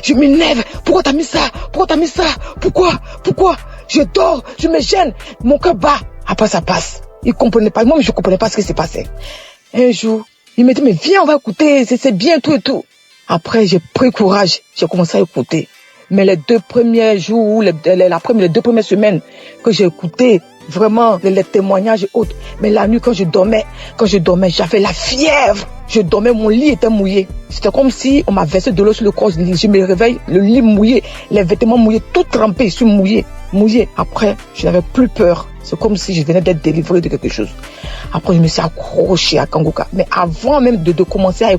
Je m'énerve. Pourquoi t'as mis ça? Pourquoi? Je dors. Je me gêne. Mon cœur bat. Après, ça passe. Il comprenait pas. Moi, je comprenais pas ce qui s'est passé. Un jour, il me dit, mais viens, on va écouter, c'est bien, tout et tout. Après, j'ai pris courage. J'ai commencé à écouter. Mais les 2 premiers jours, les 2 premières semaines que j'ai écouté, vraiment, les témoignages et autres. Mais la nuit, quand je dormais, j'avais la fièvre. Je dormais, mon lit était mouillé. C'était comme si on m'a versé de l'eau sur le corps. Je me réveille, le lit mouillé, les vêtements mouillés, tout trempé, je suis mouillé. Après, je n'avais plus peur. C'est comme si je venais d'être délivré de quelque chose. Après, je me suis accroché à Kanguka. Mais avant même de commencer à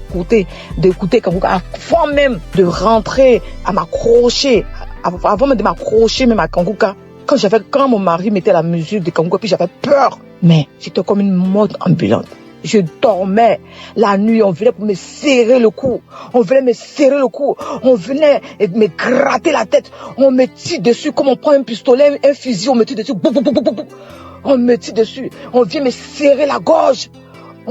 d'écouter Kanguka, avant même de rentrer à m'accrocher, avant même de m'accrocher même à Kanguka, quand mon mari mettait la musique de Kanguka, puis j'avais peur. Mais j'étais comme une mode ambulante. Je dormais la nuit, on venait pour me serrer le cou. On venait me gratter la tête. On me tire dessus comme on prend un pistolet, un fusil, on me tire dessus. On me tire dessus. On vient me serrer la gorge.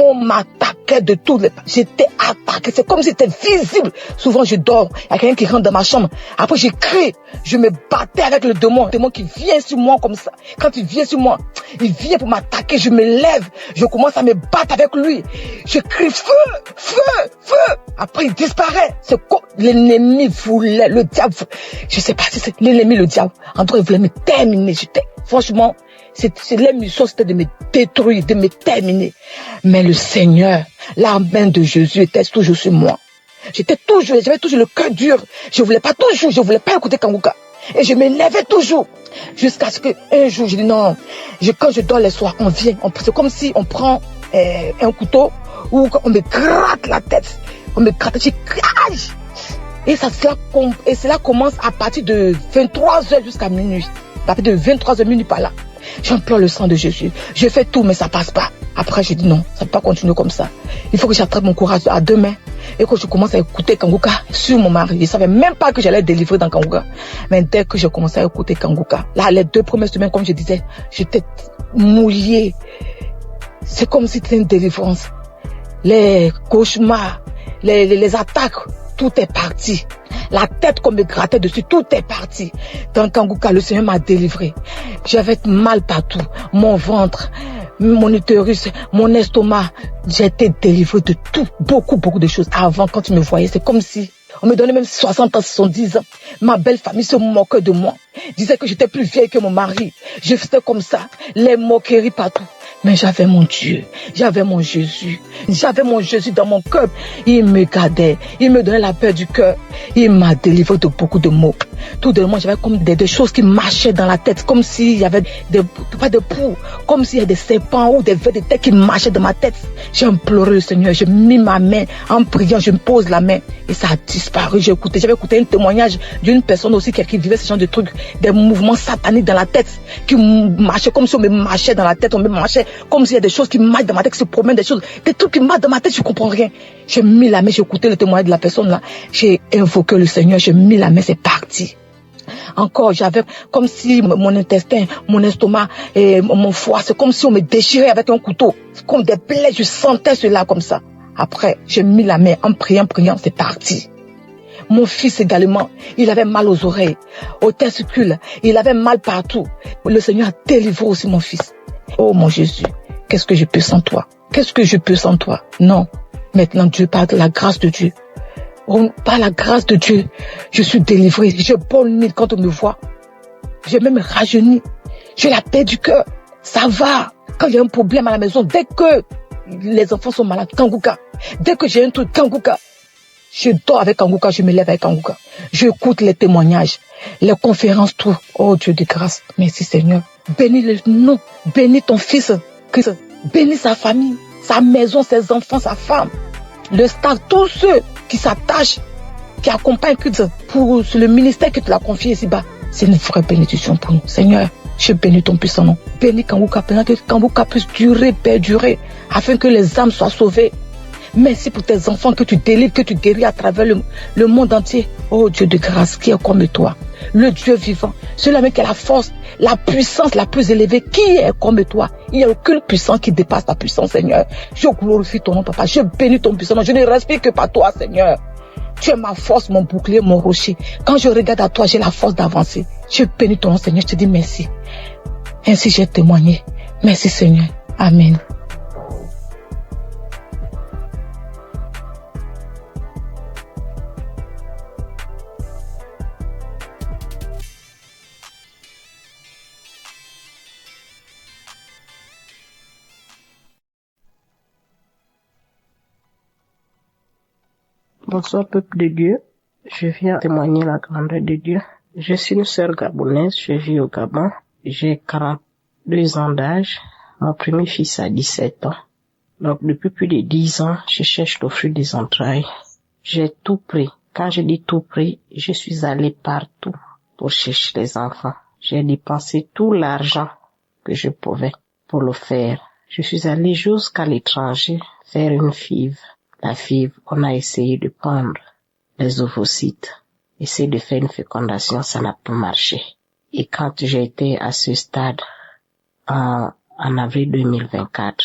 On m'attaquait de tous les... J'étais attaqué. C'est comme si c'était visible. Souvent, je dors. Il y a quelqu'un qui rentre dans ma chambre. Après, je crie. Je me battais avec le démon qui vient sur moi comme ça. Quand il vient sur moi, il vient pour m'attaquer. Je me lève. Je commence à me battre avec lui. Je crie feu. Après, il disparaît. C'est quoi? L'ennemi voulait, le diable. Je sais pas si c'est l'ennemi, le diable. En tout cas, il voulait me terminer. Franchement, l'émission, c'était de me détruire, de me terminer. Mais le Seigneur, la main de Jésus était toujours sur moi. J'avais toujours le cœur dur. Je voulais pas écouter Kanguka. Et je me levais toujours. Jusqu'à ce qu'un jour, je dis non. Quand je dors les soirs, on vient. C'est comme si on prend un couteau ou on me gratte la tête. On me gratte, je crache. Et cela commence à partir de 23h jusqu'à minuit. À partir de 23h minuit par là. J'implore le sang de Jésus. Je fais tout, mais ça passe pas. Après, j'ai dit non, ça ne peut pas continuer comme ça. Il faut que j'attrape mon courage à deux mains. Et que je commence à écouter Kanguka sur mon mari. Je ne savais même pas que j'allais délivrer dans Kanguka. Mais dès que j'ai commencé à écouter Kanguka, là, les 2 premières semaines, comme je disais, j'étais mouillée. C'est comme si c'était une délivrance. Les cauchemars, les attaques, tout est parti. La tête qu'on me grattait dessus, tout est parti. Dans Kanguka, le Seigneur m'a délivré. J'avais mal partout. Mon ventre, mon utérus, mon estomac. J'ai été délivré de tout. Beaucoup de choses. Avant, quand tu me voyais, c'est comme si on me donnait même 60 ans, 70 ans. Ma belle famille se moquait de moi. Disait que j'étais plus vieille que mon mari. Je faisais comme ça. Les moqueries partout. Mais j'avais mon Dieu, j'avais mon Jésus dans mon cœur. Il me gardait, il me donnait la paix du cœur. Il m'a délivré de beaucoup de maux. Tout de même, j'avais comme des choses qui marchaient dans la tête, comme s'il y avait pas de poux, comme s'il y avait des serpents ou des vers de tête qui marchaient dans ma tête. J'ai imploré le Seigneur, j'ai mis ma main en priant, je me pose la main et ça a disparu. J'avais écouté un témoignage d'une personne aussi qui vivait ce genre de trucs, des mouvements sataniques dans la tête, qui marchaient comme si on me marchait dans la tête, on me marchait comme s'il y a des choses qui marchent dans ma tête, qui se promènent, des trucs qui marchent dans ma tête, je comprends rien. J'ai mis la main, j'ai écouté le témoignage de la personne là, j'ai invoqué le Seigneur, j'ai mis la main, c'est parti. Encore, j'avais comme si mon intestin, mon estomac et mon foie, c'est comme si on me déchirait avec un couteau. C'est comme des plaies, je sentais cela comme ça. Après, j'ai mis la main en priant, c'est parti. Mon fils également, il avait mal aux oreilles, aux testicules, il avait mal partout. Le Seigneur a délivré aussi mon fils. Oh mon Jésus, qu'est-ce que je peux sans toi? Qu'est-ce que je peux sans toi? Non, maintenant Dieu parle de la grâce de Dieu. Par la grâce de Dieu, je suis délivré. Je bonne quand on me voit. J'ai même rajeuni. J'ai la paix du cœur. Ça va. Quand il y a un problème à la maison, dès que les enfants sont malades, Kanguka. Dès que j'ai un truc, Kanguka. Je dors avec Kanguka, je me lève avec Kanguka. J'écoute les témoignages, les conférences, tout. Oh Dieu de grâce. Merci Seigneur. Bénis le nom. Bénis ton fils, Christ. Bénis sa famille, sa maison, ses enfants, sa femme. Le staff, tous ceux qui s'attachent, qui accompagnent Christ pour le ministère que tu l'as confié ici-bas. C'est une vraie bénédiction pour nous. Seigneur, je bénis ton puissant nom. Bénis Kanguka, que Kanguka puisse durer, perdurer, afin que les âmes soient sauvées. Merci pour tes enfants que tu délivres, que tu guéris à travers le monde entier. Oh Dieu de grâce, qui est comme toi, le Dieu vivant, celui qui a la force, la puissance la plus élevée, qui est comme toi. Il n'y a aucune puissance qui dépasse ta puissance, Seigneur. Je glorifie ton nom, Papa. Je bénis ton puissant nom. Je ne respire que par toi, Seigneur. Tu es ma force, mon bouclier, mon rocher. Quand je regarde à toi, j'ai la force d'avancer. Je bénis ton nom, Seigneur. Je te dis merci. Ainsi j'ai témoigné. Merci, Seigneur. Amen. Bonsoir peuple de Dieu, je viens témoigner la grandeur de Dieu. Je suis une sœur gabonaise, je vis au Gabon, j'ai 42 ans d'âge, mon premier fils a 17 ans. Donc depuis plus de 10 ans, je cherche le fruit des entrailles. J'ai tout pris. Quand je dis tout pris, je suis allée partout pour chercher les enfants. J'ai dépensé tout l'argent que je pouvais pour le faire. Je suis allée jusqu'à l'étranger faire une FIV. La FIV, on a essayé de prendre les ovocytes, essayer de faire une fécondation, ça n'a pas marché. Et quand j'ai été à ce stade, en avril 2024,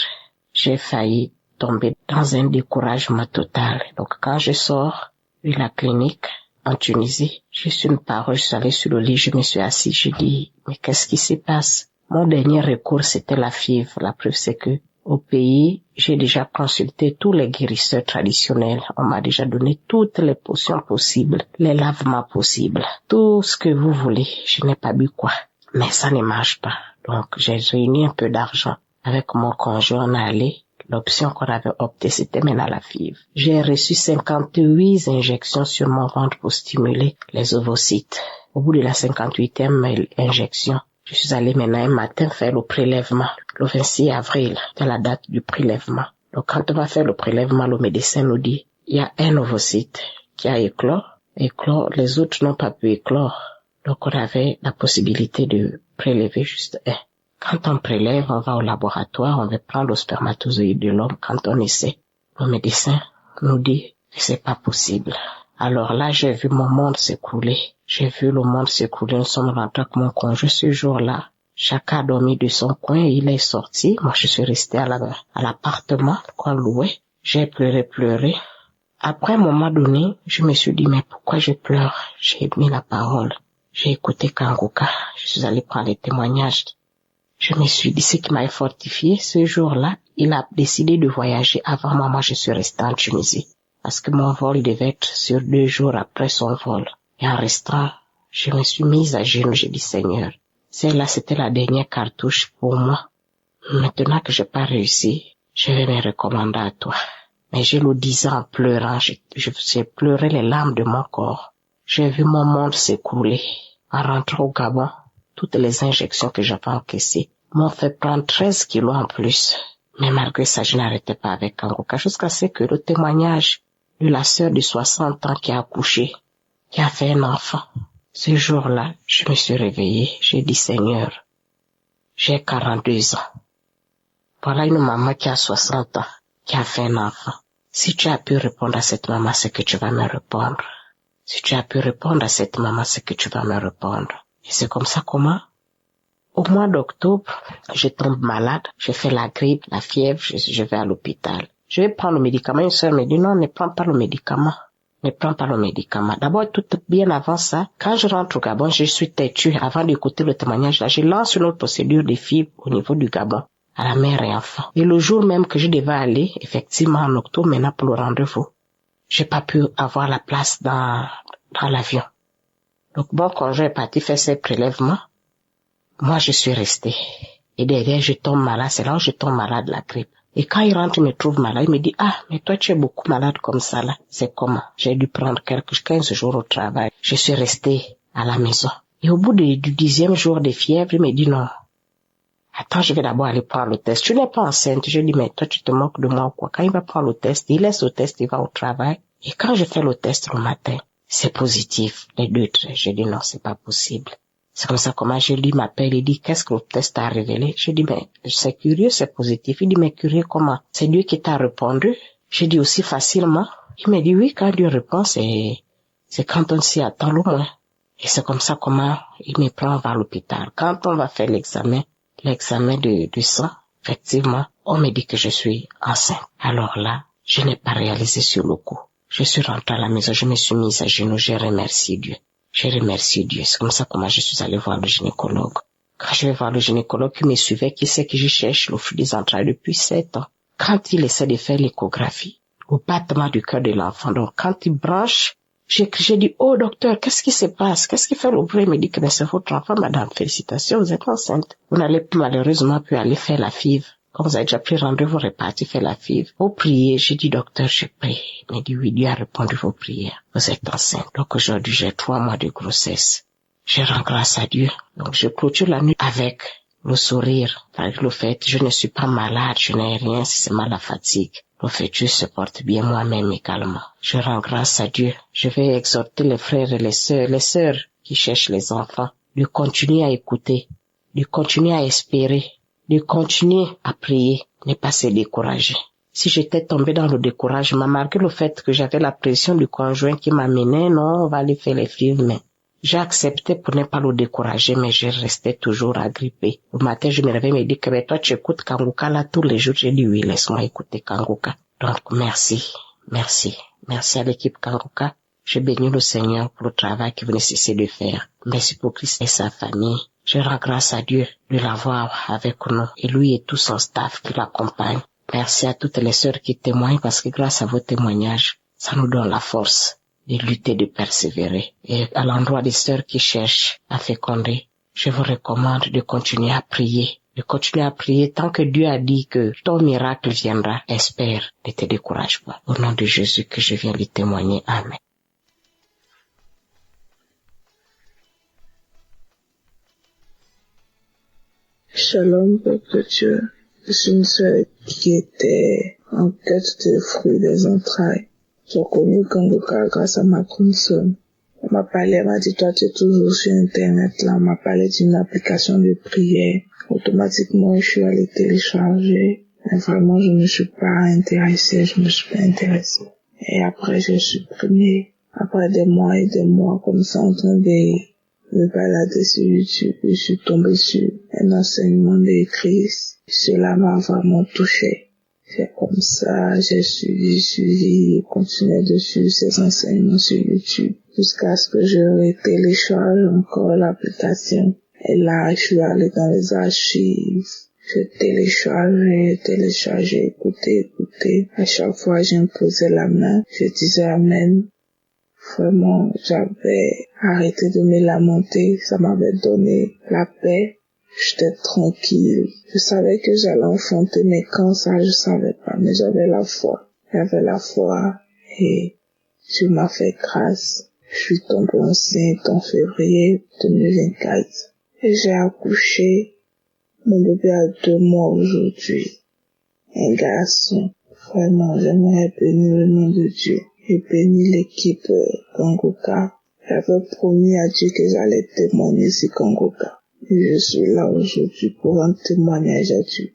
j'ai failli tomber dans un découragement total. Donc quand je sors de la clinique en Tunisie, juste une parole, je suis allée sur le lit, je me suis assise, je dis, mais qu'est-ce qui se passe? Mon dernier recours, c'était la FIV. La preuve, c'est que au pays, j'ai déjà consulté tous les guérisseurs traditionnels. On m'a déjà donné toutes les potions possibles, les lavements possibles, tout ce que vous voulez. Je n'ai pas bu quoi. Mais ça ne marche pas. Donc, j'ai réuni un peu d'argent. Avec mon conjoint, on est allé. L'option qu'on avait optée, c'était maintenant la FIV. J'ai reçu 58 injections sur mon ventre pour stimuler les ovocytes. Au bout de la 58e injection, je suis allée maintenant un matin faire le prélèvement, le 26 avril, c'est la date du prélèvement. Donc quand on va faire le prélèvement, le médecin nous dit, il y a un ovocyte qui a éclore, les autres n'ont pas pu éclore. Donc on avait la possibilité de prélever juste un. Quand on prélève, on va au laboratoire, on va prendre le spermatozoïde de l'homme. Quand on essaie, le médecin nous dit que c'est pas possible. Alors là, j'ai vu mon monde s'écrouler. J'ai vu le monde s'écrouler. Nous sommes rentrés avec mon conjoint ce jour-là. Chacun a dormi de son coin. Il est sorti. Moi, je suis restée à l'appartement qu'on louait. J'ai pleuré. Après un moment donné, je me suis dit, mais pourquoi je pleure? J'ai mis la parole. J'ai écouté Kangoka. Je suis allée prendre les témoignages. Je me suis dit, ce qui m'a fortifié ce jour-là, il a décidé de voyager avant moi. Moi, je suis restée en Tunisie. Parce que mon vol devait être sur 2 jours après son vol. Et en restant, je me suis mise à genoux. J'ai dit, Seigneur, celle-là, c'était la dernière cartouche pour moi. Maintenant que j'ai pas réussi, je vais me recommander à toi. Mais je le disais en pleurant. J'ai pleuré les larmes de mon corps. J'ai vu mon monde s'écrouler. En rentrant au Gabon, toutes les injections que j'avais encaissées m'ont fait prendre 13 kilos en plus. Mais malgré ça, je n'arrêtais pas avec Kangoka jusqu'à ce que le témoignage de la sœur de 60 ans qui a accouché, qui a fait un enfant. Ce jour-là, je me suis réveillée. J'ai dit, Seigneur, j'ai 42 ans. Voilà une maman qui a 60 ans, qui a fait un enfant. Si tu as pu répondre à cette maman, c'est que tu vas me répondre. Si tu as pu répondre à cette maman, c'est que tu vas me répondre. Et c'est comme ça comment? Au mois d'octobre, je tombe malade, je fais la grippe, la fièvre, je vais à l'hôpital. Je vais prendre le médicament, une sœur me dit non, ne prends pas le médicament. Ne prends pas le médicament. D'abord, tout bien avant ça, quand je rentre au Gabon, je suis têtue. Avant d'écouter le témoignage là, je lance une autre procédure de fibre au niveau du Gabon, à la mère et enfant. Et le jour même que je devais aller, effectivement en octobre, maintenant pour le rendez-vous, j'ai pas pu avoir la place dans l'avion. Donc mon conjoint est parti faire ses prélèvements. Moi, je suis restée. Et derrière, je tombe malade. C'est là où je tombe malade de la grippe. Et quand il rentre, il me trouve malade. Il me dit, ah, mais toi, tu es beaucoup malade comme ça, là. C'est comment? J'ai dû prendre 15 jours au travail. Je suis restée à la maison. Et au bout du 10e jour de fièvre, il me dit, non. Attends, je vais d'abord aller prendre le test. Tu n'es pas enceinte. Je dis, mais toi, tu te moques de moi ou quoi? Quand il va prendre le test, il laisse le test, il va au travail. Et quand je fais le test le matin, c'est positif. Les 2 traits. Je dis, non, c'est pas possible. C'est comme ça comment je lui m'appelle, il dit, qu'est-ce que le test a révélé? Je dis, mais c'est curieux, c'est positif. Il dit, mais curieux comment? C'est Dieu qui t'a répondu? Je dis aussi facilement. Il me dit, oui, quand Dieu répond, c'est quand on s'y attend le moins. Et c'est comme ça comment il me prend vers l'hôpital. Quand on va faire l'examen de sang, effectivement, on me dit que je suis enceinte. Alors là, je n'ai pas réalisé sur le coup. Je suis rentrée à la maison, je me suis mise à genoux, j'ai remercié Dieu. Je remercie Dieu. C'est comme ça comment je suis allée voir le gynécologue. Quand je vais voir le gynécologue qui me suivait, qui sait que je cherche le flux des entrailles depuis 7 ans. Quand il essaie de faire l'échographie, au battement du cœur de l'enfant, donc quand il branche, j'ai dit, oh docteur, qu'est-ce qui se passe? Qu'est-ce qui fait le bruit? Il me dit que c'est votre enfant, madame, félicitations, vous êtes enceinte. Vous n'allez malheureusement plus aller faire la FIV. Quand vous avez déjà pris rendez-vous, reparti faire la FIV. Vous priez, j'ai dit, docteur, je prie. Il m'a dit, oui, Dieu a répondu vos prières. Vous êtes enceinte. Donc aujourd'hui, j'ai 3 mois de grossesse. Je rends grâce à Dieu. Donc je clôture la nuit avec le sourire. Avec le fait, je ne suis pas malade, je n'ai rien, si c'est mal la fatigue. Le fait, Dieu se porte bien moi-même également. Je rends grâce à Dieu. Je vais exhorter les frères et les sœurs qui cherchent les enfants, de continuer à écouter, de continuer à espérer, de continuer à prier, ne pas se décourager. Si j'étais tombée dans le découragement, malgré le fait que j'avais la pression du conjoint qui m'amenait, non, on va aller faire les films, mais j'ai accepté pour ne pas le décourager, mais je restais toujours agrippée. Le matin, je me réveillais et me dis que mais toi, tu écoutes Kangoka là tous les jours. J'ai dit oui, laisse-moi écouter Kangoka. Donc, merci à l'équipe Kangoka. Je bénis le Seigneur pour le travail que vous ne cessez de faire. Merci pour Christ et sa famille. Je rends grâce à Dieu de l'avoir avec nous et lui et tout son staff qui l'accompagne. Merci à toutes les sœurs qui témoignent parce que grâce à vos témoignages, ça nous donne la force de lutter, de persévérer. Et à l'endroit des sœurs qui cherchent à féconder, je vous recommande de continuer à prier. De continuer à prier tant que Dieu a dit que ton miracle viendra. Espère, ne te décourage pas. Au nom de Jésus que je viens lui témoigner. Amen. Shalom, peuple de Dieu. Je suis une sœur qui était en quête des fruits des entrailles. J'ai connu Kangoka grâce à ma consœur. On m'a parlé, elle m'a dit, toi tu es toujours sur Internet là. On m'a parlé d'une application de prière. Automatiquement, je suis allée télécharger. Mais vraiment, je ne me suis pas intéressée. Et après, j'ai supprimé. Après des mois et des mois comme ça en train de me balader sur YouTube, je suis tombée sur un enseignement de Christ. Cela m'a vraiment touchée. C'est comme ça, j'ai suivi et continué de suivre ces enseignements sur YouTube jusqu'à ce que je télécharge encore l'application. Et là, je suis allée dans les archives. J'ai téléchargé, écouté. À chaque fois, j'imposais la main, je disais Amen. Vraiment, j'avais arrêté de me lamenter, ça m'avait donné la paix, j'étais tranquille. Je savais que j'allais enfanter, mais quand ça, je savais pas, mais j'avais la foi et Dieu m'a fait grâce. Je suis tombée enceinte en février 2024 et j'ai accouché. Mon bébé a 2 mois aujourd'hui, un garçon. Vraiment, j'aimerais bénir le nom de Dieu. J'ai béni l'équipe Kangoka. J'avais promis à Dieu que j'allais témoigner sur Kangoka. Et je suis là aujourd'hui pour un témoignage à Dieu.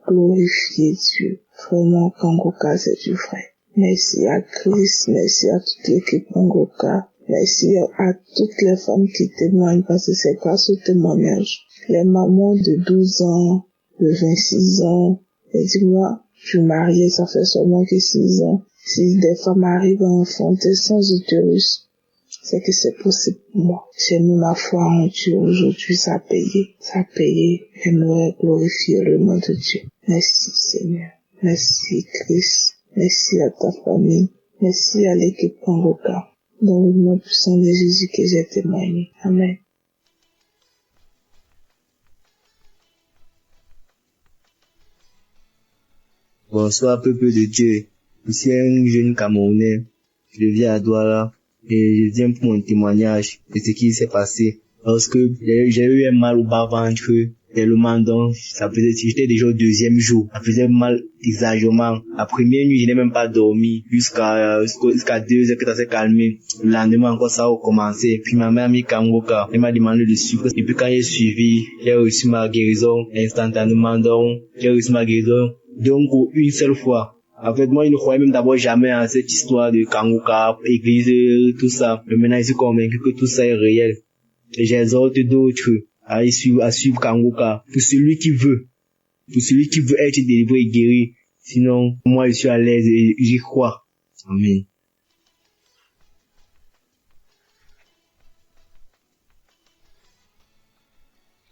Glorifier Dieu. Vraiment, Kangoka, c'est du vrai. Merci à Christ, merci à toute l'équipe Kangoka. Merci à toutes les femmes qui témoignent parce que c'est grâce au témoignage. Les mamans de 12 ans, de 26 ans, et dis-moi, je suis mariée, ça fait seulement que 6 ans. Si des femmes arrivent à enfanter sans utérus, c'est que c'est possible pour moi. J'ai mis ma foi en Dieu aujourd'hui, ça a payé. J'aimerais glorifier le nom de Dieu. Merci Seigneur. Merci Christ. Merci à ta famille. Merci à l'équipe Kangoka. Dans le nom puissant de Jésus que j'ai témoigné. Amen. Bonsoir peuple de Dieu. Je suis un jeune Camerounais. Je vis à Douala et je viens pour mon témoignage de ce qui s'est passé. Parce que j'ai eu un mal au bas-ventre, tellement donc ça faisait, j'étais déjà au 2e jour. Ça faisait mal exagérément. La première nuit, je n'ai même pas dormi jusqu'à 2 heures que ça s'est calmé. Le lendemain encore ça a recommencé. Puis ma mère a mis Kangoka. Elle m'a demandé de suivre. Et puis quand j'ai suivi, j'ai reçu ma guérison instantanément. Donc j'ai reçu ma guérison. Donc une seule fois. En fait, moi, je ne croyais même d'abord jamais à cette histoire de Kangoka, église, tout ça. Mais maintenant, je suis convaincu que tout ça est réel. Et j'exhorte d'autres à suivre Kangoka. Pour celui qui veut être délivré et guéri. Sinon, moi, je suis à l'aise et j'y crois. Amen.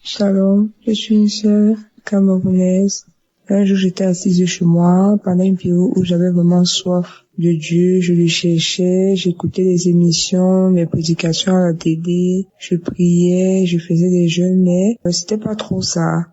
Shalom, je suis une sœur camerounaise. Un jour, j'étais assise chez moi pendant une période où j'avais vraiment soif de Dieu. Je le cherchais, j'écoutais les émissions, mes prédications à la télé, je priais, je faisais des jeûnes, mais c'était pas trop ça.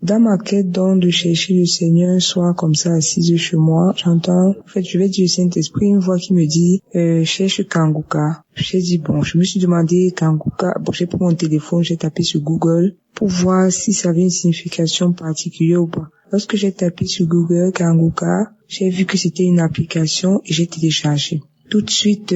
Dans ma quête donc de chercher le Seigneur un soir comme ça assise chez moi, j'entends, en fait, je vais dire au Saint-Esprit, une voix qui me dit, cherche Kangoka. J'ai dit bon, je me suis demandé Kangoka, bon, j'ai pris mon téléphone, j'ai tapé sur Google pour voir si ça avait une signification particulière ou pas. Lorsque j'ai tapé sur Google Kangoka, j'ai vu que c'était une application et j'ai téléchargé. Tout de suite,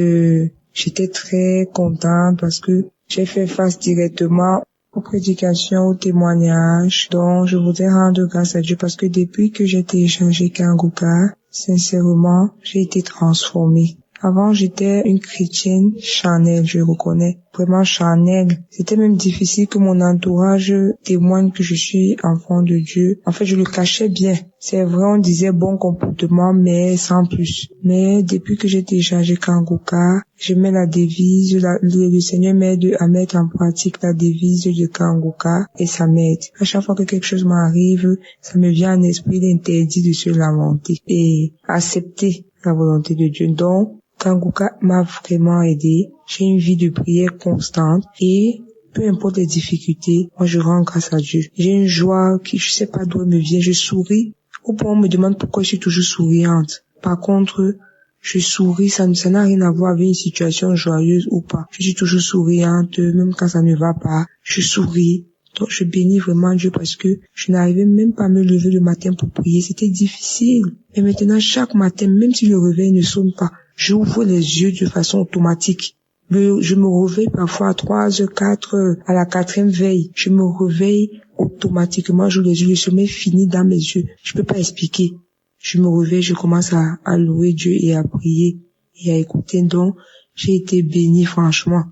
j'étais très contente parce que j'ai fait face directement aux prédications, aux témoignages. Donc, je voudrais rendre grâce à Dieu parce que depuis que j'ai téléchargé Kangoka, sincèrement, j'ai été transformée. Avant, j'étais une chrétienne charnelle, je reconnais. Vraiment charnelle. C'était même difficile que mon entourage témoigne que je suis enfant de Dieu. En fait, je le cachais bien. C'est vrai, on disait bon comportement, mais sans plus. Mais depuis que j'ai téléchargé Kangoka, je mets la devise, le Seigneur m'aide à mettre en pratique la devise de Kangoka et ça m'aide. À chaque fois que quelque chose m'arrive, ça me vient en esprit d'interdit de se lamenter et accepter la volonté de Dieu. Donc, Kangoka m'a vraiment aidé. J'ai une vie de prière constante et peu importe les difficultés, moi je rends grâce à Dieu. J'ai une joie qui je sais pas d'où elle me vient. Je souris. Au point on me demande pourquoi je suis toujours souriante. Par contre, je souris, ça n'a rien à voir avec une situation joyeuse ou pas. Je suis toujours souriante, même quand ça ne va pas. Je souris. Donc je bénis vraiment Dieu parce que je n'arrivais même pas à me lever le matin pour prier. C'était difficile. Et maintenant, chaque matin, même si le réveil ne sonne pas, j'ouvre les yeux de façon automatique. Je me réveille parfois à 3h, 4h, à la 4e veille. Je me réveille automatiquement, j'ouvre les yeux, le sommeil finit dans mes yeux. Je peux pas expliquer. Je me réveille, je commence à louer Dieu et à prier et à écouter. Donc, j'ai été bénie, franchement.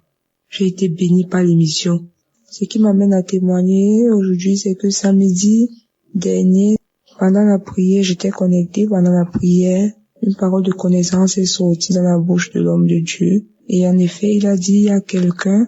J'ai été bénie par l'émission. Ce qui m'amène à témoigner aujourd'hui, c'est que samedi dernier, pendant la prière, j'étais connectée pendant la prière. Une parole de connaissance est sortie dans la bouche de l'homme de Dieu. Et en effet, il a dit à quelqu'un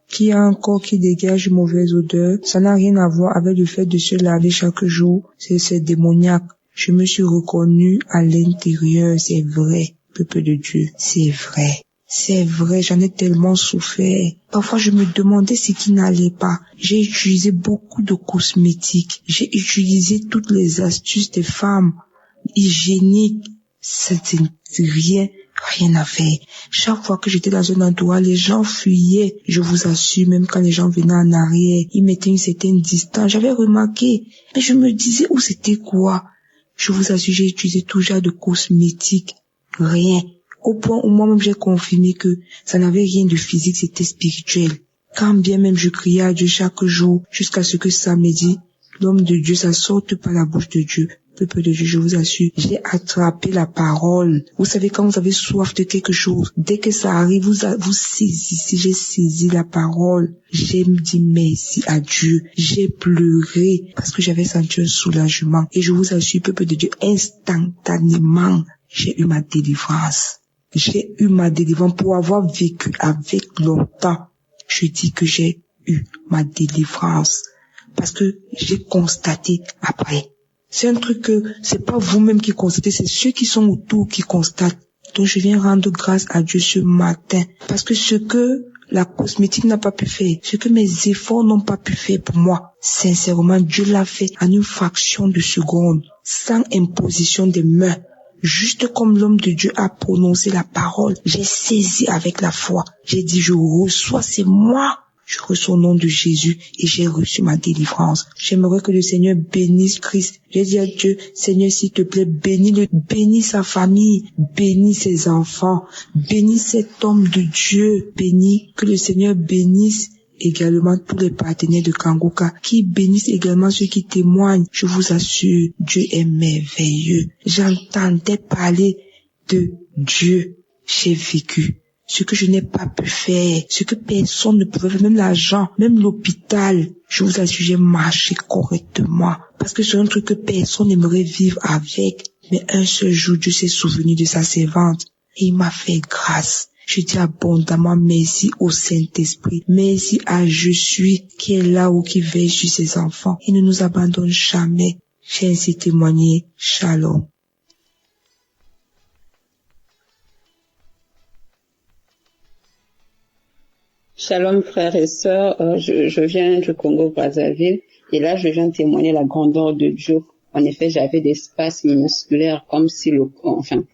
qui a un corps qui dégage une mauvaise odeur. Ça n'a rien à voir avec le fait de se laver chaque jour. C'est démoniaque. Je me suis reconnue à l'intérieur. C'est vrai, peuple de Dieu. C'est vrai. C'est vrai, j'en ai tellement souffert. Parfois, je me demandais ce qui n'allait pas. J'ai utilisé beaucoup de cosmétiques. J'ai utilisé toutes les astuces des femmes hygiéniques. C'était rien à faire. Chaque fois que j'étais dans un endroit, les gens fuyaient. Je vous assure, même quand les gens venaient en arrière, ils mettaient une certaine distance. J'avais remarqué. Mais je me disais, où c'était quoi? Je vous assure, j'ai utilisé tout genre de cosmétiques. Rien. Au point où moi-même j'ai confirmé que ça n'avait rien de physique, c'était spirituel. Quand bien même je criais à Dieu chaque jour, jusqu'à ce que samedi, l'homme de Dieu, ça sorte par la bouche de Dieu. Peuple de Dieu, je vous assure, j'ai attrapé la parole. Vous savez, quand vous avez soif de quelque chose, dès que ça arrive, vous saisissez, j'ai saisi la parole. J'ai dit merci à Dieu. J'ai pleuré parce que j'avais senti un soulagement. Et je vous assure, peuple de Dieu, instantanément, j'ai eu ma délivrance. J'ai eu ma délivrance pour avoir vécu avec longtemps. Je dis que j'ai eu ma délivrance parce que j'ai constaté après. C'est un truc que c'est pas vous-même qui constatez, c'est ceux qui sont autour qui constatent. Donc je viens rendre grâce à Dieu ce matin parce que ce que la cosmétique n'a pas pu faire, ce que mes efforts n'ont pas pu faire pour moi, sincèrement, Dieu l'a fait en une fraction de seconde, sans imposition des mains. Juste comme l'homme de Dieu a prononcé la parole, j'ai saisi avec la foi. J'ai dit, je reçois, c'est moi. Je reçois au nom de Jésus et j'ai reçu ma délivrance. J'aimerais que le Seigneur bénisse Christ. J'ai dit à Dieu, Seigneur, s'il te plaît, bénis sa famille, bénis ses enfants, bénis cet homme de Dieu, bénis, que le Seigneur bénisse également tous les partenaires de Kangoka, qui bénissent également ceux qui témoignent. Je vous assure, Dieu est merveilleux. J'entendais parler de Dieu. J'ai vécu ce que je n'ai pas pu faire, ce que personne ne pouvait faire, même l'argent, même l'hôpital. Je vous assure, j'ai marché correctement. Parce que c'est un truc que personne n'aimerait vivre avec. Mais un seul jour, Dieu s'est souvenu de sa servante et il m'a fait grâce. Je dis abondamment merci au Saint-Esprit. Merci à Je suis qui est là ou qui veille sur ses enfants. Il ne nous abandonne jamais. J'ai ainsi témoigné. Shalom. Shalom frères et sœurs, je viens du Congo-Brazzaville et là je viens témoigner la grandeur de Dieu. En effet, j'avais des spasmes musculaires comme si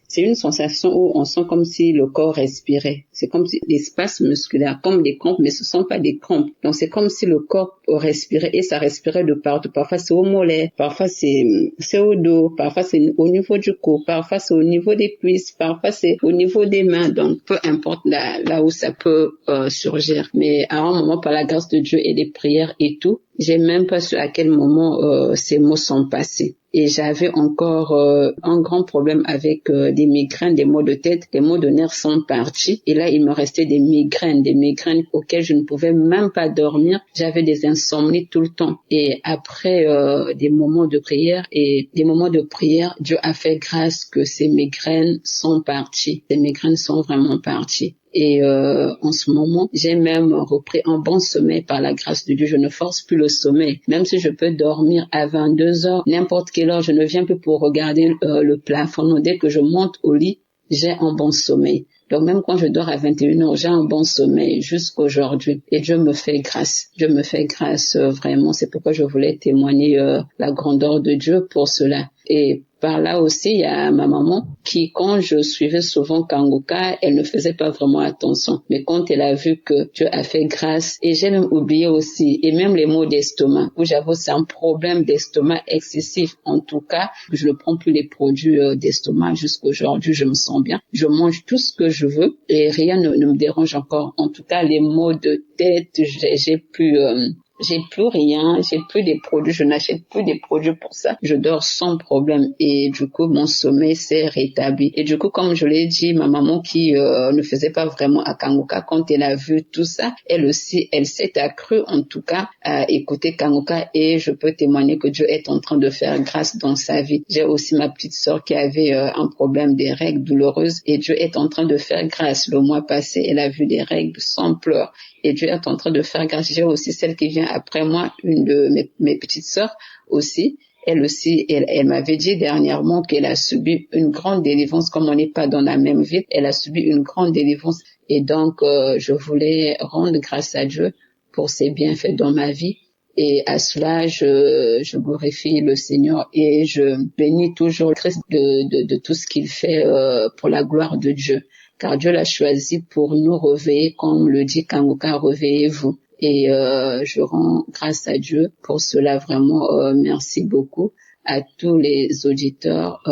c'est une sensation où on sent comme si le corps respirait. C'est comme si des spasmes musculaires, comme des crampes, mais ce sont pas des crampes. Donc c'est comme si le corps respirait et ça respirait de partout. Parfois c'est au mollet, parfois c'est au dos, parfois c'est au niveau du cou, parfois c'est au niveau des cuisses, parfois c'est au niveau des mains. Donc peu importe là où ça peut surgir. Mais à un moment, par la grâce de Dieu et des prières et tout, j'ai même pas su à quel moment ces mots sont passés. Et j'avais encore un grand problème avec des migraines, des maux de tête, des maux de nerfs sont partis. Et là, il me restait des migraines auxquelles je ne pouvais même pas dormir. J'avais des insomnies tout le temps. Et après des moments de prière, Dieu a fait grâce que ces migraines sont parties. Ces migraines sont vraiment parties. Et en ce moment, j'ai même repris un bon sommeil par la grâce de Dieu. Je ne force plus le sommeil. Même si je peux dormir à 22 heures, n'importe quelle heure, je ne viens plus pour regarder le plafond. Dès que je monte au lit, j'ai un bon sommeil. Donc même quand je dors à 21 heures, j'ai un bon sommeil jusqu'aujourd'hui. Et Dieu me fait grâce. Dieu me fait grâce vraiment. C'est pourquoi je voulais témoigner la grandeur de Dieu pour cela. Et par là aussi, il y a ma maman qui, quand je suivais souvent Kanguka, elle ne faisait pas vraiment attention. Mais quand elle a vu que Dieu a fait grâce, et j'ai même oublié aussi, et même les maux d'estomac, où j'avoue c'est un problème d'estomac excessif. En tout cas, je ne prends plus les produits d'estomac jusqu'aujourd'hui, je me sens bien. Je mange tout ce que je veux et rien ne me dérange encore. En tout cas, les maux de tête, j'ai plus rien, j'ai plus des produits, je n'achète plus des produits pour ça. Je dors sans problème et du coup, mon sommeil s'est rétabli. Et du coup, comme je l'ai dit, ma maman qui ne faisait pas vraiment à Kanguka, quand elle a vu tout ça, elle aussi, elle s'est accrue en tout cas à écouter Kanguka et je peux témoigner que Dieu est en train de faire grâce dans sa vie. J'ai aussi ma petite sœur qui avait un problème des règles douloureuses et Dieu est en train de faire grâce. Le mois passé, elle a vu des règles sans pleurs. Et Dieu est en train de faire grâce. J'ai aussi celle qui vient après moi, une de mes petites sœurs aussi. Elle aussi, elle m'avait dit dernièrement qu'elle a subi une grande délivrance. Comme on n'est pas dans la même ville, elle a subi une grande délivrance. Et donc, je voulais rendre grâce à Dieu pour ses bienfaits dans ma vie. Et à cela, je glorifie le Seigneur et je bénis toujours Christ de tout ce qu'il fait pour la gloire de Dieu. Car Dieu l'a choisi pour nous réveiller, comme le dit Kanguka, réveillez-vous. Et je rends grâce à Dieu pour cela, vraiment, merci beaucoup à tous les auditeurs,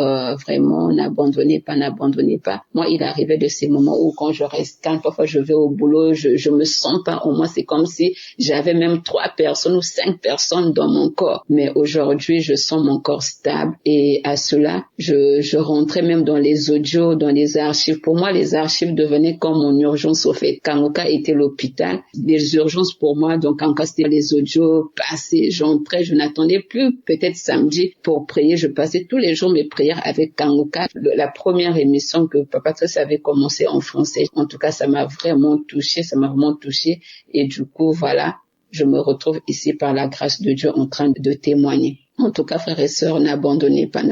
vraiment, n'abandonnez pas. Moi, il arrivait de ces moments où quand je reste calme, parfois je vais au boulot, je me sens pas, au moins c'est comme si j'avais même 3 personnes ou 5 personnes dans mon corps. Mais aujourd'hui, je sens mon corps stable et à cela, je rentrais même dans les audios, dans les archives. Pour moi, les archives devenaient comme mon urgence au fait. Kanguka était l'hôpital. Les urgences pour moi, donc Kanguka c'était les audios passés, j'entrais, je n'attendais plus peut-être samedi pour prier. Je passais tous les jours mes prières avec Kanguka. La première émission que Papa Tracy avait commencé en français. En tout cas, ça m'a vraiment touché. Et du coup, voilà, je me retrouve ici par la grâce de Dieu en train de témoigner. En tout cas, frères et sœurs, n'abandonnez pas.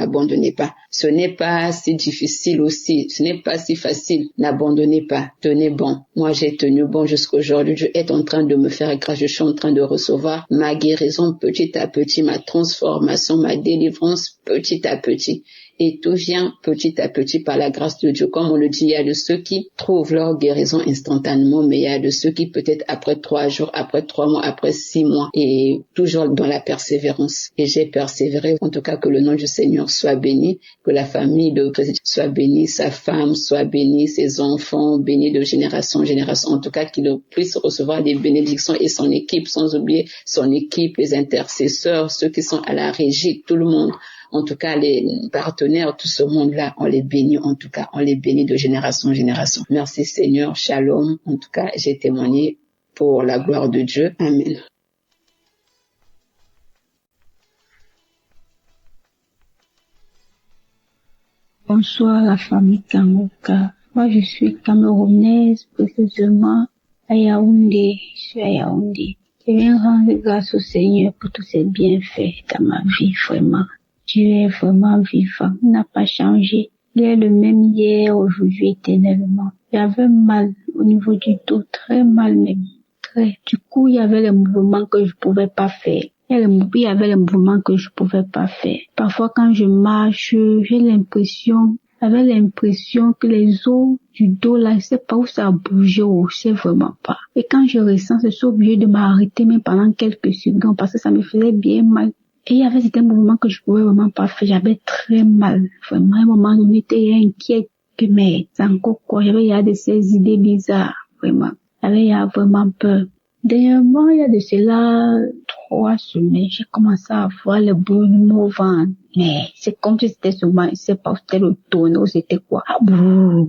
Ce n'est pas si difficile aussi, ce n'est pas si facile. N'abandonnez pas, tenez bon. Moi, j'ai tenu bon jusqu'aujourd'hui. Dieu est en train de me faire grâce. Je suis en train de recevoir ma guérison petit à petit, ma transformation, ma délivrance petit à petit. Et tout vient petit à petit par la grâce de Dieu. Comme on le dit, il y a de ceux qui trouvent leur guérison instantanément, mais il y a de ceux qui peut-être après 3 jours, après 3 mois, après 6 mois, et toujours dans la persévérance. Et j'ai persévéré. En tout cas, que le nom du Seigneur soit béni, que la famille de Président soit bénie, sa femme soit bénie, ses enfants bénis de génération en génération. En tout cas, qu'il puisse recevoir des bénédictions et son équipe, sans oublier son équipe, les intercesseurs, ceux qui sont à la régie, tout le monde. En tout cas, les partenaires, tout ce monde-là, on les bénit, en tout cas, on les bénit de génération en génération. Merci Seigneur, shalom. En tout cas, j'ai témoigné pour la gloire de Dieu. Amen. Bonsoir la famille Kanguka. Moi, je suis camerounaise, précisément à Yaoundé. Je suis à Yaoundé. Je viens rendre grâce au Seigneur pour tous ses bienfaits dans ma vie, vraiment. Dieu est vraiment vivant, il n'a pas changé. Il est le même hier, aujourd'hui, éternellement. J'avais mal au niveau du dos, très mal même, très. Du coup, il y avait les mouvements que je pouvais pas faire. Il y avait les mouvements que je pouvais pas faire. Parfois, quand je marche, j'avais l'impression que les os du dos, là, je sais pas où ça a bougé, je sais vraiment pas. Et quand je ressens, je suis obligée de m'arrêter même pendant quelques secondes parce que ça me faisait bien mal. Et il y avait certains mouvements que je pouvais vraiment pas faire. J'avais très mal. Vraiment, à un moment donné, j'étais inquiète que, mais, c'est encore quoi? Il y a de ces idées bizarres. Vraiment. Il y a vraiment peur. Dernièrement, il y a de cela 3 semaines, j'ai commencé à avoir le brûlement au ventre. Mais c'est comme si c'était seulement, je sais pas, c'était le tonneau, c'était quoi? Le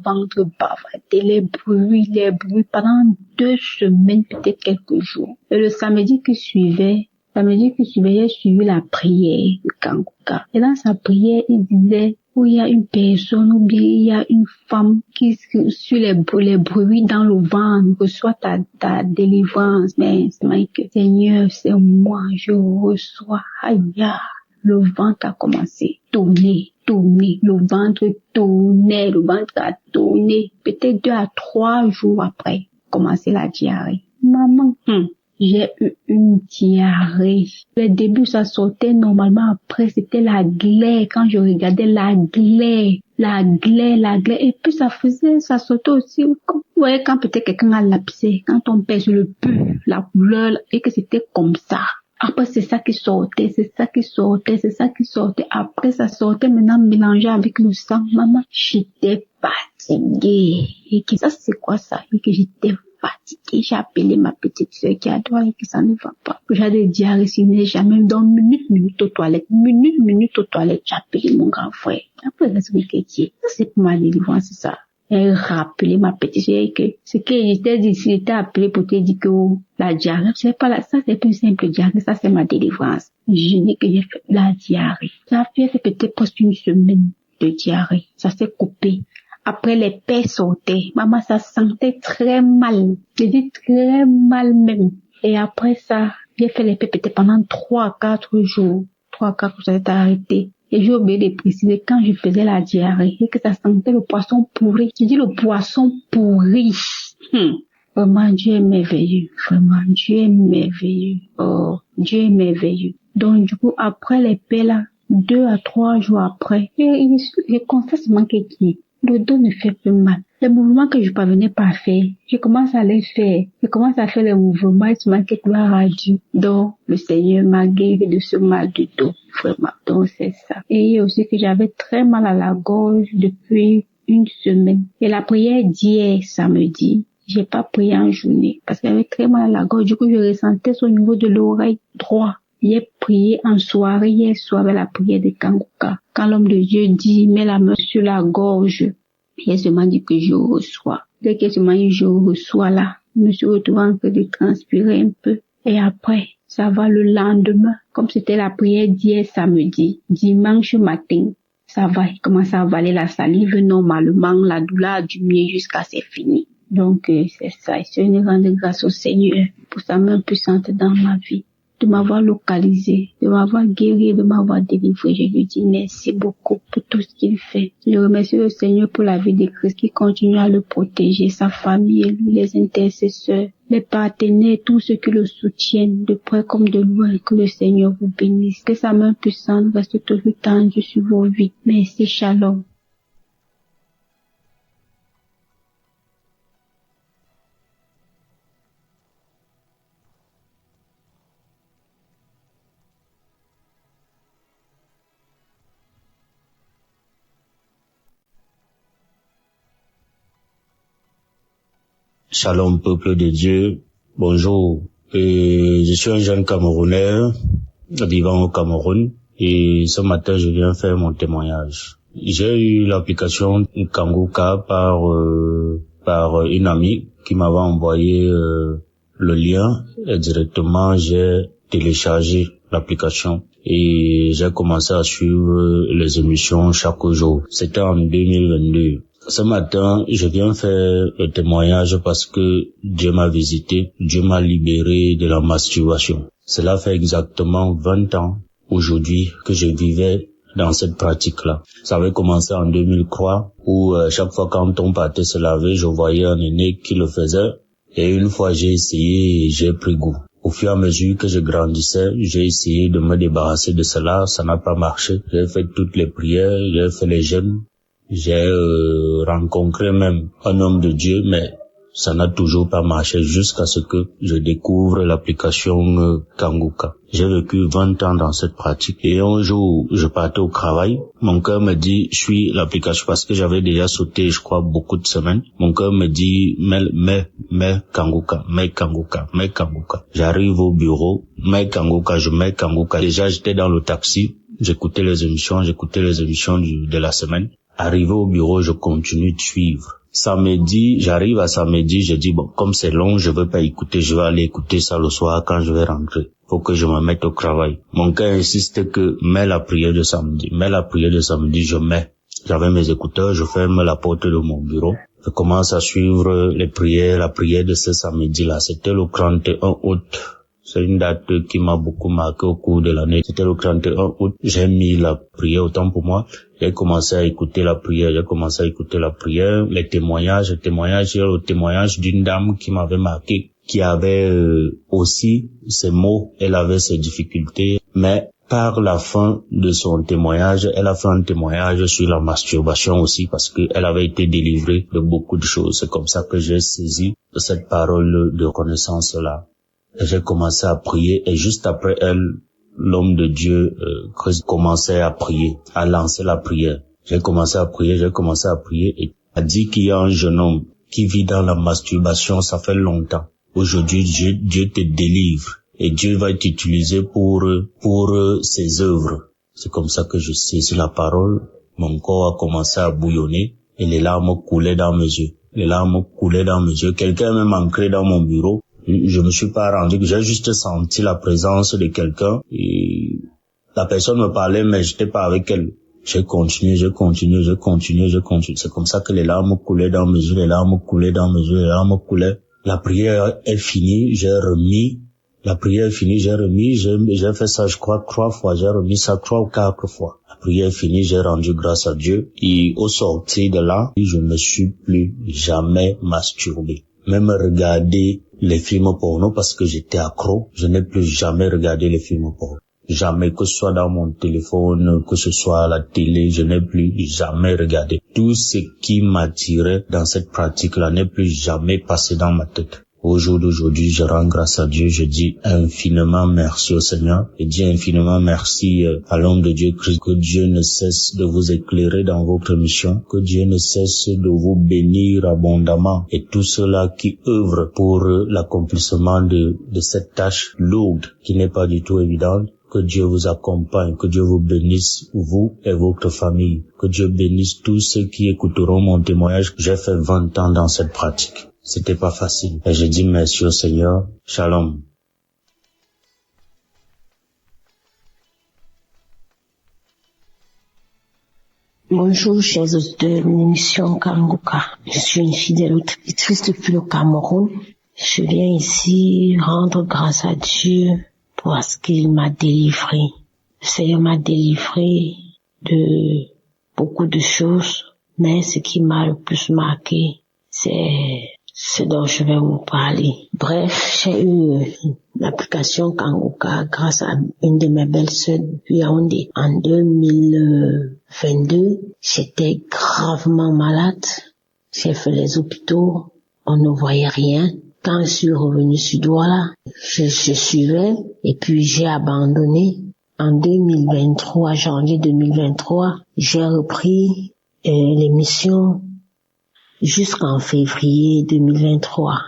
ventre bavardé, les bruits pendant 2 semaines, peut-être quelques jours. Et le samedi qui suivait, j'ai suivi la prière de Kanguka. Et dans sa prière, il disait où il y a une personne ou bien il y a une femme qui sur les bruits dans le ventre reçoit ta délivrance. Mais c'est que Seigneur, c'est moi, je reçois. Aïe, le ventre a commencé à tourner. Le ventre a tourné. Peut-être 2 à 3 jours après, commencer la diarrhée. Maman, j'ai eu une diarrhée. Le début, ça sortait normalement. Après, c'était la glaie. Quand je regardais la glaie. Et puis, ça sortait aussi. Vous voyez, quand peut-être quelqu'un a lapsé, quand on pèse le pu, la couleur, et que c'était comme ça. Après, c'est ça qui sortait. Après, ça sortait maintenant mélangé avec le sang. Maman, j'étais fatiguée. Et que ça, c'est quoi ça? Et que j'étais fatiguée. J'ai appelé ma petite soeur qui adore et que ça ne va pas. J'ai des diarrhées, jamais dans minute aux toilettes. J'ai appelé mon grand frère. Après, ça, c'est pour ma délivrance, c'est ça. Et rappeler ma petite soeur que ce que j'étais dit, j'étais appelé pour te dire que la diarrhée, c'est pas là, ça c'est plus simple diarrhée, ça c'est ma délivrance. Je dis que j'ai fait la diarrhée. Ça fait peut-être presque une semaine de diarrhée. Ça s'est coupé. Après les paix sortaient. Maman, ça sentait très mal. Je dis très mal même. Et après ça, j'ai fait les paix peut-être pendant 3-4 jours. 3-4 jours, ça s'est arrêté. Et j'ai oublié de préciser quand je faisais la diarrhée et que ça sentait le poisson pourri. Je dis le poisson pourri. Vraiment, Dieu est merveilleux. Oh, Dieu est merveilleux. Donc, du coup, après les paix là, 2 à 3 jours après, je constate seulement que le dos ne fait plus mal. Les mouvements que je parvenais pas à faire, je commence à les faire. Je commence à faire les mouvements et seulement que gloire à Dieu. Donc, le Seigneur m'a guéri de ce mal du dos. Vraiment. Donc, c'est ça. Et aussi que j'avais très mal à la gorge depuis une semaine. Et la prière d'hier, samedi, j'ai pas prié en journée parce que j'avais très mal à la gorge. Du coup, je ressentais au niveau de l'oreille droite. J'ai prié en soirée, hier soir, avec la prière de Kanguka. Quand l'homme de Dieu dit, mets la main sur la gorge, il a seulement dit que je reçois. Dès que je reçois là, je me suis retrouvée en train de transpirer un peu. Et après, ça va le lendemain, comme c'était la prière d'hier samedi, dimanche matin, ça va, il commence à avaler la salive normalement, la douleur du mieux jusqu'à c'est fini. Donc, c'est ça. Je ne rends grâce au Seigneur pour sa main puissante dans ma vie, de m'avoir localisé, de m'avoir guéri, de m'avoir délivré. Je lui dis merci beaucoup pour tout ce qu'il fait. Je remercie le Seigneur pour la vie de Christ qui continue à le protéger, sa famille, lui, les intercesseurs, les partenaires, tous ceux qui le soutiennent, de près comme de loin. Que le Seigneur vous bénisse. Que sa main puissante reste toujours tendue sur vos vies. Merci, shalom. Shalom peuple de Dieu, bonjour. Je suis un jeune Camerounais vivant au Cameroun et ce matin je viens faire mon témoignage. J'ai eu l'application Kanguka par une amie qui m'avait envoyé le lien et directement j'ai téléchargé l'application et j'ai commencé à suivre les émissions chaque jour. C'était en 2022. Ce matin, je viens faire le témoignage parce que Dieu m'a visité, Dieu m'a libéré de la masturbation. Cela fait exactement 20 ans aujourd'hui que je vivais dans cette pratique-là. Ça avait commencé en 2003 où chaque fois quand on partait se laver, je voyais un aîné qui le faisait et une fois j'ai essayé et j'ai pris goût. Au fur et à mesure que je grandissais, j'ai essayé de me débarrasser de cela, ça n'a pas marché. J'ai fait toutes les prières, j'ai fait les jeûnes. J'ai rencontré même un homme de Dieu, mais ça n'a toujours pas marché jusqu'à ce que je découvre l'application Kanguka. J'ai vécu 20 ans dans cette pratique et un jour, je partais au travail. Mon cœur me dit, suis l'application parce que j'avais déjà sauté, je crois, beaucoup de semaines. Mon cœur me dit, mets Kanguka. J'arrive au bureau, mets Kanguka. Déjà, j'étais dans le taxi, j'écoutais les émissions de la semaine. Arrivé au bureau, je continue de suivre. Samedi, j'arrive à samedi, je dis bon, comme c'est long, je veux pas écouter, je vais aller écouter ça le soir quand je vais rentrer. Faut que je me mette au travail. Mon cœur insiste que mets la prière de samedi, je mets. J'avais mes écouteurs, je ferme la porte de mon bureau. Je commence à suivre les prières, la prière de ce samedi-là. C'était le 31 août. C'est une date qui m'a beaucoup marqué au cours de l'année. C'était le 31 août. J'ai mis la prière autant pour moi. J'ai commencé à écouter la prière. Les témoignages. Il y a le témoignage d'une dame qui m'avait marqué. qui avait aussi ses maux, elle avait ses difficultés, mais par la fin de son témoignage, elle a fait un témoignage sur la masturbation aussi parce qu'elle avait été délivrée de beaucoup de choses. C'est comme ça que j'ai saisi cette parole de reconnaissance-là. J'ai commencé à prier et juste après elle, l'homme de Dieu commençait à prier, à lancer la prière. J'ai commencé à prier et a dit qu'il y a un jeune homme qui vit dans la masturbation, ça fait longtemps. Aujourd'hui, Dieu te délivre et Dieu va t'utiliser pour ses œuvres. C'est comme ça que je saisis la parole. Mon corps a commencé à bouillonner et les larmes coulaient dans mes yeux. Quelqu'un est même entré dans mon bureau. Je me suis pas rendu, j'ai juste senti la présence de quelqu'un et la personne me parlait mais j'étais pas avec elle. J'ai continué. C'est comme ça que les larmes coulaient dans mes yeux, La prière est finie, j'ai fait ça, je crois, 3 fois, j'ai remis ça 3 ou 4 fois. La prière est finie, j'ai rendu grâce à Dieu, et au sortir de là, je ne me suis plus jamais masturbé. Même regarder les films porno parce que j'étais accro, je n'ai plus jamais regardé les films porno. Jamais, que ce soit dans mon téléphone, que ce soit à la télé, je n'ai plus jamais regardé. Tout ce qui m'attirait dans cette pratique-là n'est plus jamais passé dans ma tête. Au jour d'aujourd'hui, je rends grâce à Dieu, je dis infiniment merci au Seigneur, et dis infiniment merci à l'homme de Dieu Christ, que Dieu ne cesse de vous éclairer dans votre mission, que Dieu ne cesse de vous bénir abondamment, et tous ceux-là qui œuvrent pour l'accomplissement de cette tâche lourde, qui n'est pas du tout évidente. Que Dieu vous accompagne, que Dieu vous bénisse, vous et votre famille. Que Dieu bénisse tous ceux qui écouteront mon témoignage. J'ai fait 20 ans dans cette pratique. C'était pas facile. Et je dis merci au Seigneur. Shalom. Bonjour, chers auditeurs de l'émission Kanguka. Je suis une fidèle auditrice depuis le Cameroun. Je viens ici rendre grâce à Dieu parce qu'il m'a délivré. Le Seigneur m'a délivré de beaucoup de choses, mais ce qui m'a le plus marqué, c'est ce dont je vais vous parler. Bref, j'ai eu l'application Kanguka grâce à une de mes belles-sœurs depuis Yaoundé. En 2022, j'étais gravement malade. J'ai fait les hôpitaux, on ne voyait rien. Quand je suis revenue sur Douala, je suivais et puis j'ai abandonné. En 2023, janvier 2023, j'ai repris l'émission jusqu'en février 2023.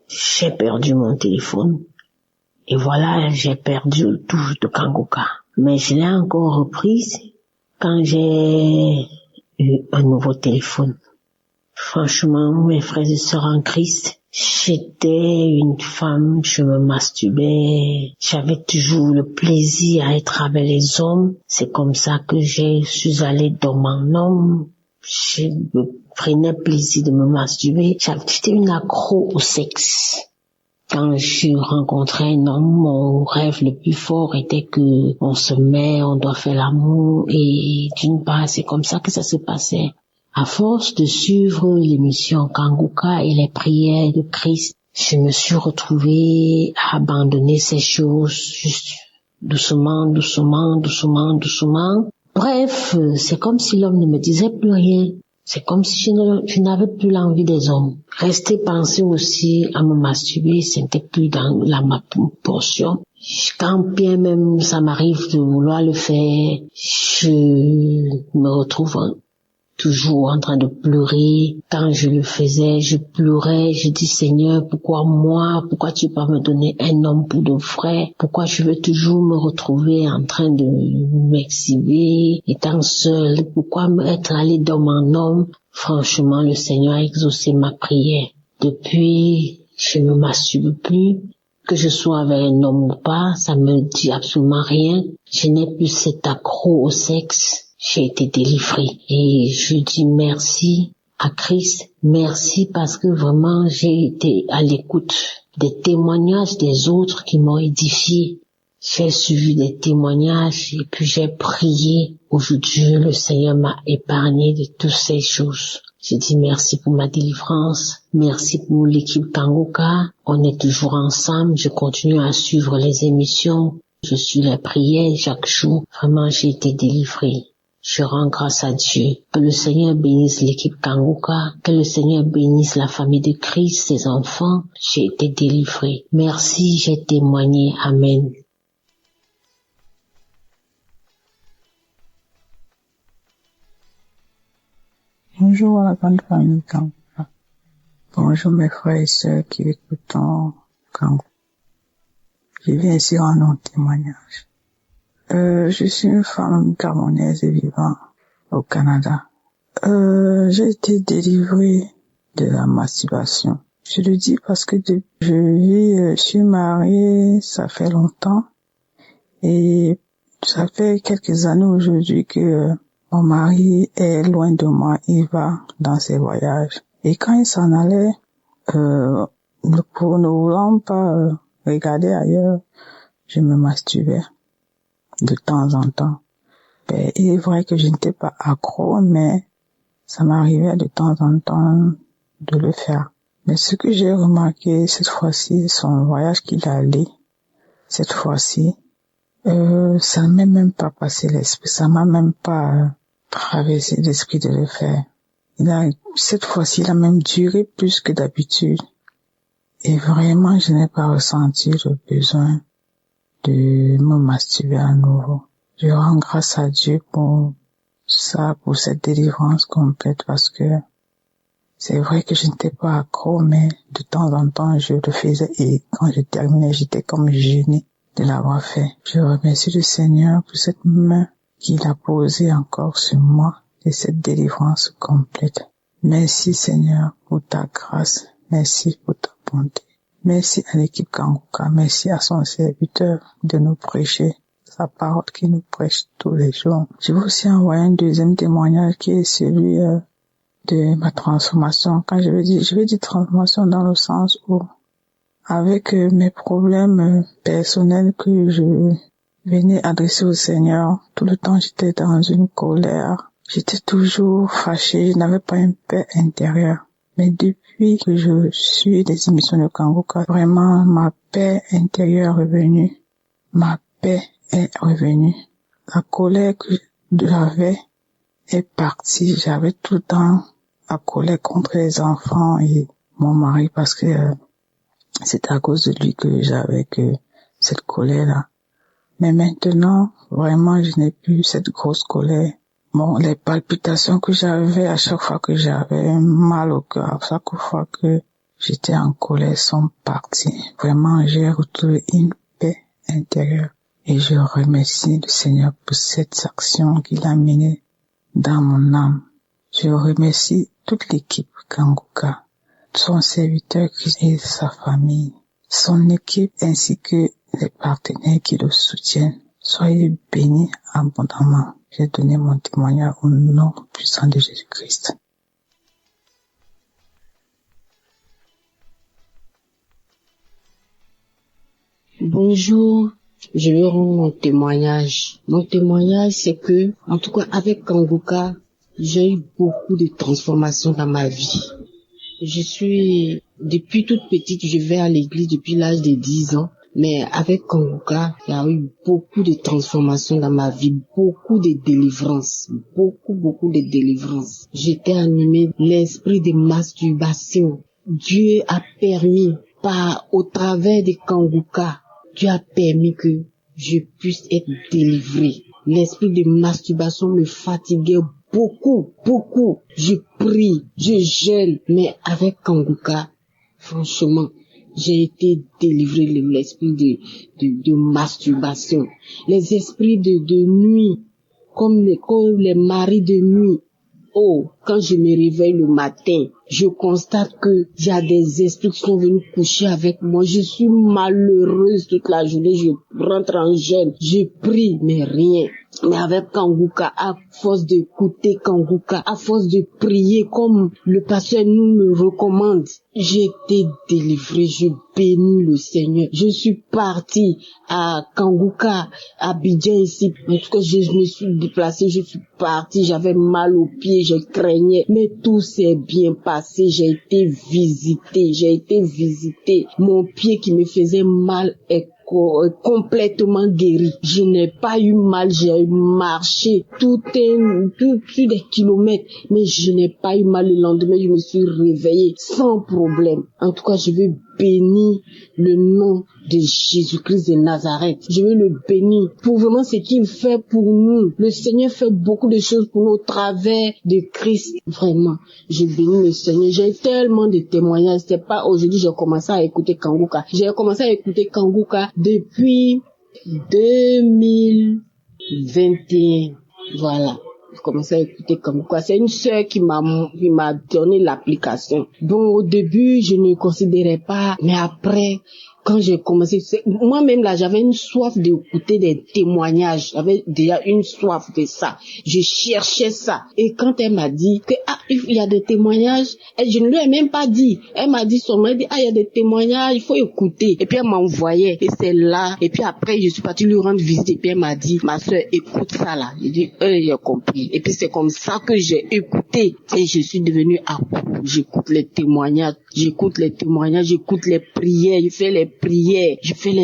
J'ai perdu mon téléphone et voilà, j'ai perdu le touche de Kanguka. Mais je l'ai encore reprise quand j'ai eu un nouveau téléphone. Franchement, mes frères et sœurs en Christ, j'étais une femme, je me masturbais, j'avais toujours le plaisir à être avec les hommes. C'est comme ça que je suis allée dans mon homme. Je prenais plaisir de me masturber. J'étais une accro au sexe. Quand je rencontrais un homme, mon rêve le plus fort était que on se met, on doit faire l'amour et d'une part, c'est comme ça que ça se passait. À force de suivre l'émission Kanguka et les prières de Christ, je me suis retrouvée à abandonner ces choses juste doucement. Bref, c'est comme si l'homme ne me disait plus rien. C'est comme si je n'avais plus l'envie des hommes. Rester penser aussi à me masturber, c'était plus dans ma portion. Quand bien même ça m'arrive de vouloir le faire, je me retrouve toujours en train de pleurer. Quand je le faisais, je pleurais, je dis Seigneur, pourquoi moi? Pourquoi tu vas me donner un homme pour de vrai? Pourquoi je veux toujours me retrouver en train de m'exhiber, étant seule? Pourquoi être allé dans mon homme? Franchement, le Seigneur a exaucé ma prière. Depuis, je ne masturbe plus. Que je sois avec un homme ou pas, ça me dit absolument rien. Je n'ai plus cet accro au sexe. J'ai été délivrée et je dis merci à Christ, merci parce que vraiment j'ai été à l'écoute des témoignages des autres qui m'ont édifié. J'ai suivi des témoignages et puis j'ai prié. Aujourd'hui, le Seigneur m'a épargné de toutes ces choses. Je dis merci pour ma délivrance. Merci pour l'équipe Kangoka. On est toujours ensemble. Je continue à suivre les émissions. Je suis les prières chaque jour. Vraiment, j'ai été délivrée. Je rends grâce à Dieu. Que le Seigneur bénisse l'équipe Kangoka. Que le Seigneur bénisse la famille de Christ, ses enfants. J'ai été délivrée. Merci, j'ai témoigné. Amen. Bonjour à la grande famille Kangoka. Bonjour mes frères et sœurs qui écoutent Kangoka. Je viens ici rendre un témoignage. Je suis une femme gabonaise et vivant au Canada. J'ai été délivrée de la masturbation. Je le dis parce que je suis mariée, ça fait longtemps, et ça fait quelques années aujourd'hui que mon mari est loin de moi, il va dans ses voyages. Et quand il s'en allait, pour ne voulant pas regarder ailleurs, je me masturbais de temps en temps. Il est vrai que je n'étais pas accro, mais ça m'arrivait de temps en temps de le faire. Mais ce que j'ai remarqué cette fois-ci, son voyage qu'il a allé, cette fois-ci, ça ne m'est même pas passé l'esprit, ça m'a même pas traversé l'esprit de le faire. Cette fois-ci, il a même duré plus que d'habitude. Et vraiment, je n'ai pas ressenti le besoin de me masturber à nouveau. Je rends grâce à Dieu pour ça, pour cette délivrance complète, parce que c'est vrai que je n'étais pas accro, mais de temps en temps, je le faisais, et quand je terminais, j'étais comme gênée de l'avoir fait. Je remercie le Seigneur pour cette main qu'il a posée encore sur moi, et cette délivrance complète. Merci Seigneur pour ta grâce, merci pour ta bonté. Merci à l'équipe Kangoka, merci à son serviteur de nous prêcher sa parole qui nous prêche tous les jours. Je veux aussi envoyer un deuxième témoignage qui est celui de ma transformation. Quand je veux dire transformation dans le sens où, avec mes problèmes personnels que je venais adresser au Seigneur, tout le temps j'étais dans une colère. J'étais toujours fâchée, je n'avais pas une paix intérieure. Mais depuis que je suis des émissions de Kangoka, vraiment ma paix intérieure est revenue. Ma paix est revenue. La colère que j'avais est partie. J'avais tout le temps la colère contre les enfants et mon mari parce que c'est à cause de lui que j'avais cette colère-là. Mais maintenant, vraiment, je n'ai plus cette grosse colère. Bon, les palpitations que j'avais à chaque fois que j'avais mal au cœur, à chaque fois que j'étais en colère sont parties. Vraiment, j'ai retrouvé une paix intérieure. Et je remercie le Seigneur pour cette action qu'il a menée dans mon âme. Je remercie toute l'équipe Kangoka, son serviteur et sa famille, son équipe ainsi que les partenaires qui le soutiennent. Soyez bénis abondamment. J'ai donné mon témoignage au nom puissant de Jésus-Christ. Bonjour, je vais rendre mon témoignage. Mon témoignage, c'est que, en tout cas, avec Kangoka, j'ai eu beaucoup de transformations dans ma vie. Depuis toute petite, je vais à l'église depuis l'âge de 10 ans. Mais avec Kangoka, il y a eu beaucoup de transformations dans ma vie, beaucoup de délivrances, beaucoup de délivrances. J'étais animée l'esprit de masturbation. Dieu a permis, au travers de Kangoka, Dieu a permis que je puisse être délivrée. L'esprit de masturbation me fatiguait beaucoup. Je prie, je jeûne, mais avec Kangoka, franchement, j'ai été délivré de l'esprit de masturbation. Les esprits de nuit, comme les maris de nuit. Oh, quand je me réveille le matin, je constate que il y a des esprits qui sont venus coucher avec moi. Je suis malheureuse toute la journée. Je rentre en jeûne. Je prie, mais rien. Mais avec Kanguka, à force d'écouter Kanguka, à force de prier comme le pasteur nous le recommande, j'ai été délivrée. Je bénis le Seigneur. Je suis partie à Kanguka, à Abidjan ici. En tout cas, je me suis déplacée, je suis partie. J'avais mal aux pieds, je craignais. Mais tout s'est bien passé. J'ai été visitée. Mon pied qui me faisait mal est complètement guéri. Je n'ai pas eu mal, j'ai marché tout des kilomètres, mais je n'ai pas eu mal. Le lendemain, je me suis réveillée sans problème. En tout cas, je veux bénir le nom de Jésus-Christ de Nazareth. Je veux le bénir pour vraiment ce qu'il fait pour nous. Le Seigneur fait beaucoup de choses pour nous au travers de Christ. Vraiment, je bénis le Seigneur. J'ai tellement de témoignages. C'est pas aujourd'hui j'ai commencé à écouter Kanguka. J'ai commencé à écouter Kanguka depuis 2021. Voilà. J'ai commencé à écouter Kanguka. C'est une sœur qui m'a donné l'application. Bon, au début, je ne considérais pas, mais après, quand j'ai commencé, moi-même là, j'avais une soif d'écouter des témoignages. J'avais déjà une soif de ça. Je cherchais ça. Et quand elle m'a dit que, il y a des témoignages, et je ne lui ai même pas dit. Elle m'a dit seulement, il y a des témoignages, il faut écouter. Et puis elle m'a envoyé. Et c'est là. Et puis après, je suis partie lui rendre visite. Et puis elle m'a dit, ma soeur, écoute ça là. J'ai dit, j'ai compris. Et puis c'est comme ça que j'ai écouté. Et je suis devenue accro. J'écoute les témoignages, j'écoute les prières, je fais les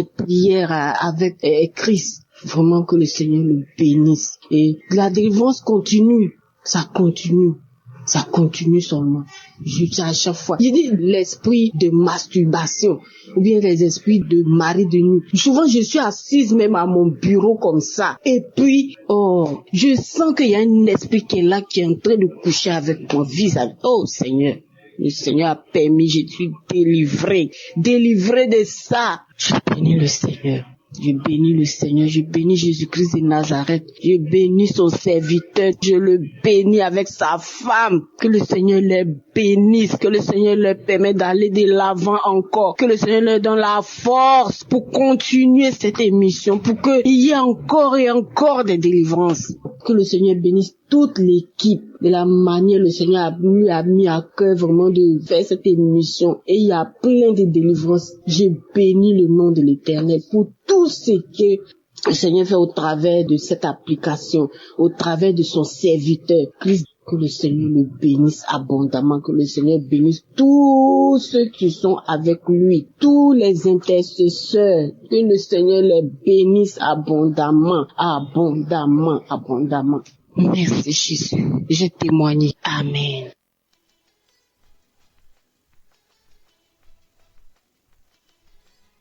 prières avec Christ. Vraiment que le Seigneur le bénisse. Et la délivrance continue, ça continue seulement. À chaque fois. Je dis l'esprit de masturbation, ou bien les esprits de mari de nuit. Souvent, je suis assise même à mon bureau comme ça. Et puis, je sens qu'il y a un esprit qui est là, qui est en train de coucher avec mon visage. Oh Seigneur. Le Seigneur a permis, je suis délivré de ça. Je bénis le Seigneur. Je bénis Jésus-Christ de Nazareth. Je bénis son serviteur. Je le bénis avec sa femme. Que le Seigneur les bénisse. Que le Seigneur leur permette d'aller de l'avant encore. Que le Seigneur leur donne la force pour continuer cette émission. Pour qu'il y ait encore et encore des délivrances. Que le Seigneur bénisse toute l'équipe. De la manière le Seigneur a mis à cœur vraiment de faire cette émission. Et il y a plein de délivrances. Je bénis le nom de l'Éternel pour tout ce que le Seigneur fait au travers de cette application, au travers de son serviteur Christ. Que le Seigneur le bénisse abondamment, que le Seigneur bénisse tous ceux qui sont avec lui, tous les intercesseurs, que le Seigneur les bénisse abondamment. Merci Jésus, j'ai témoigné. Amen.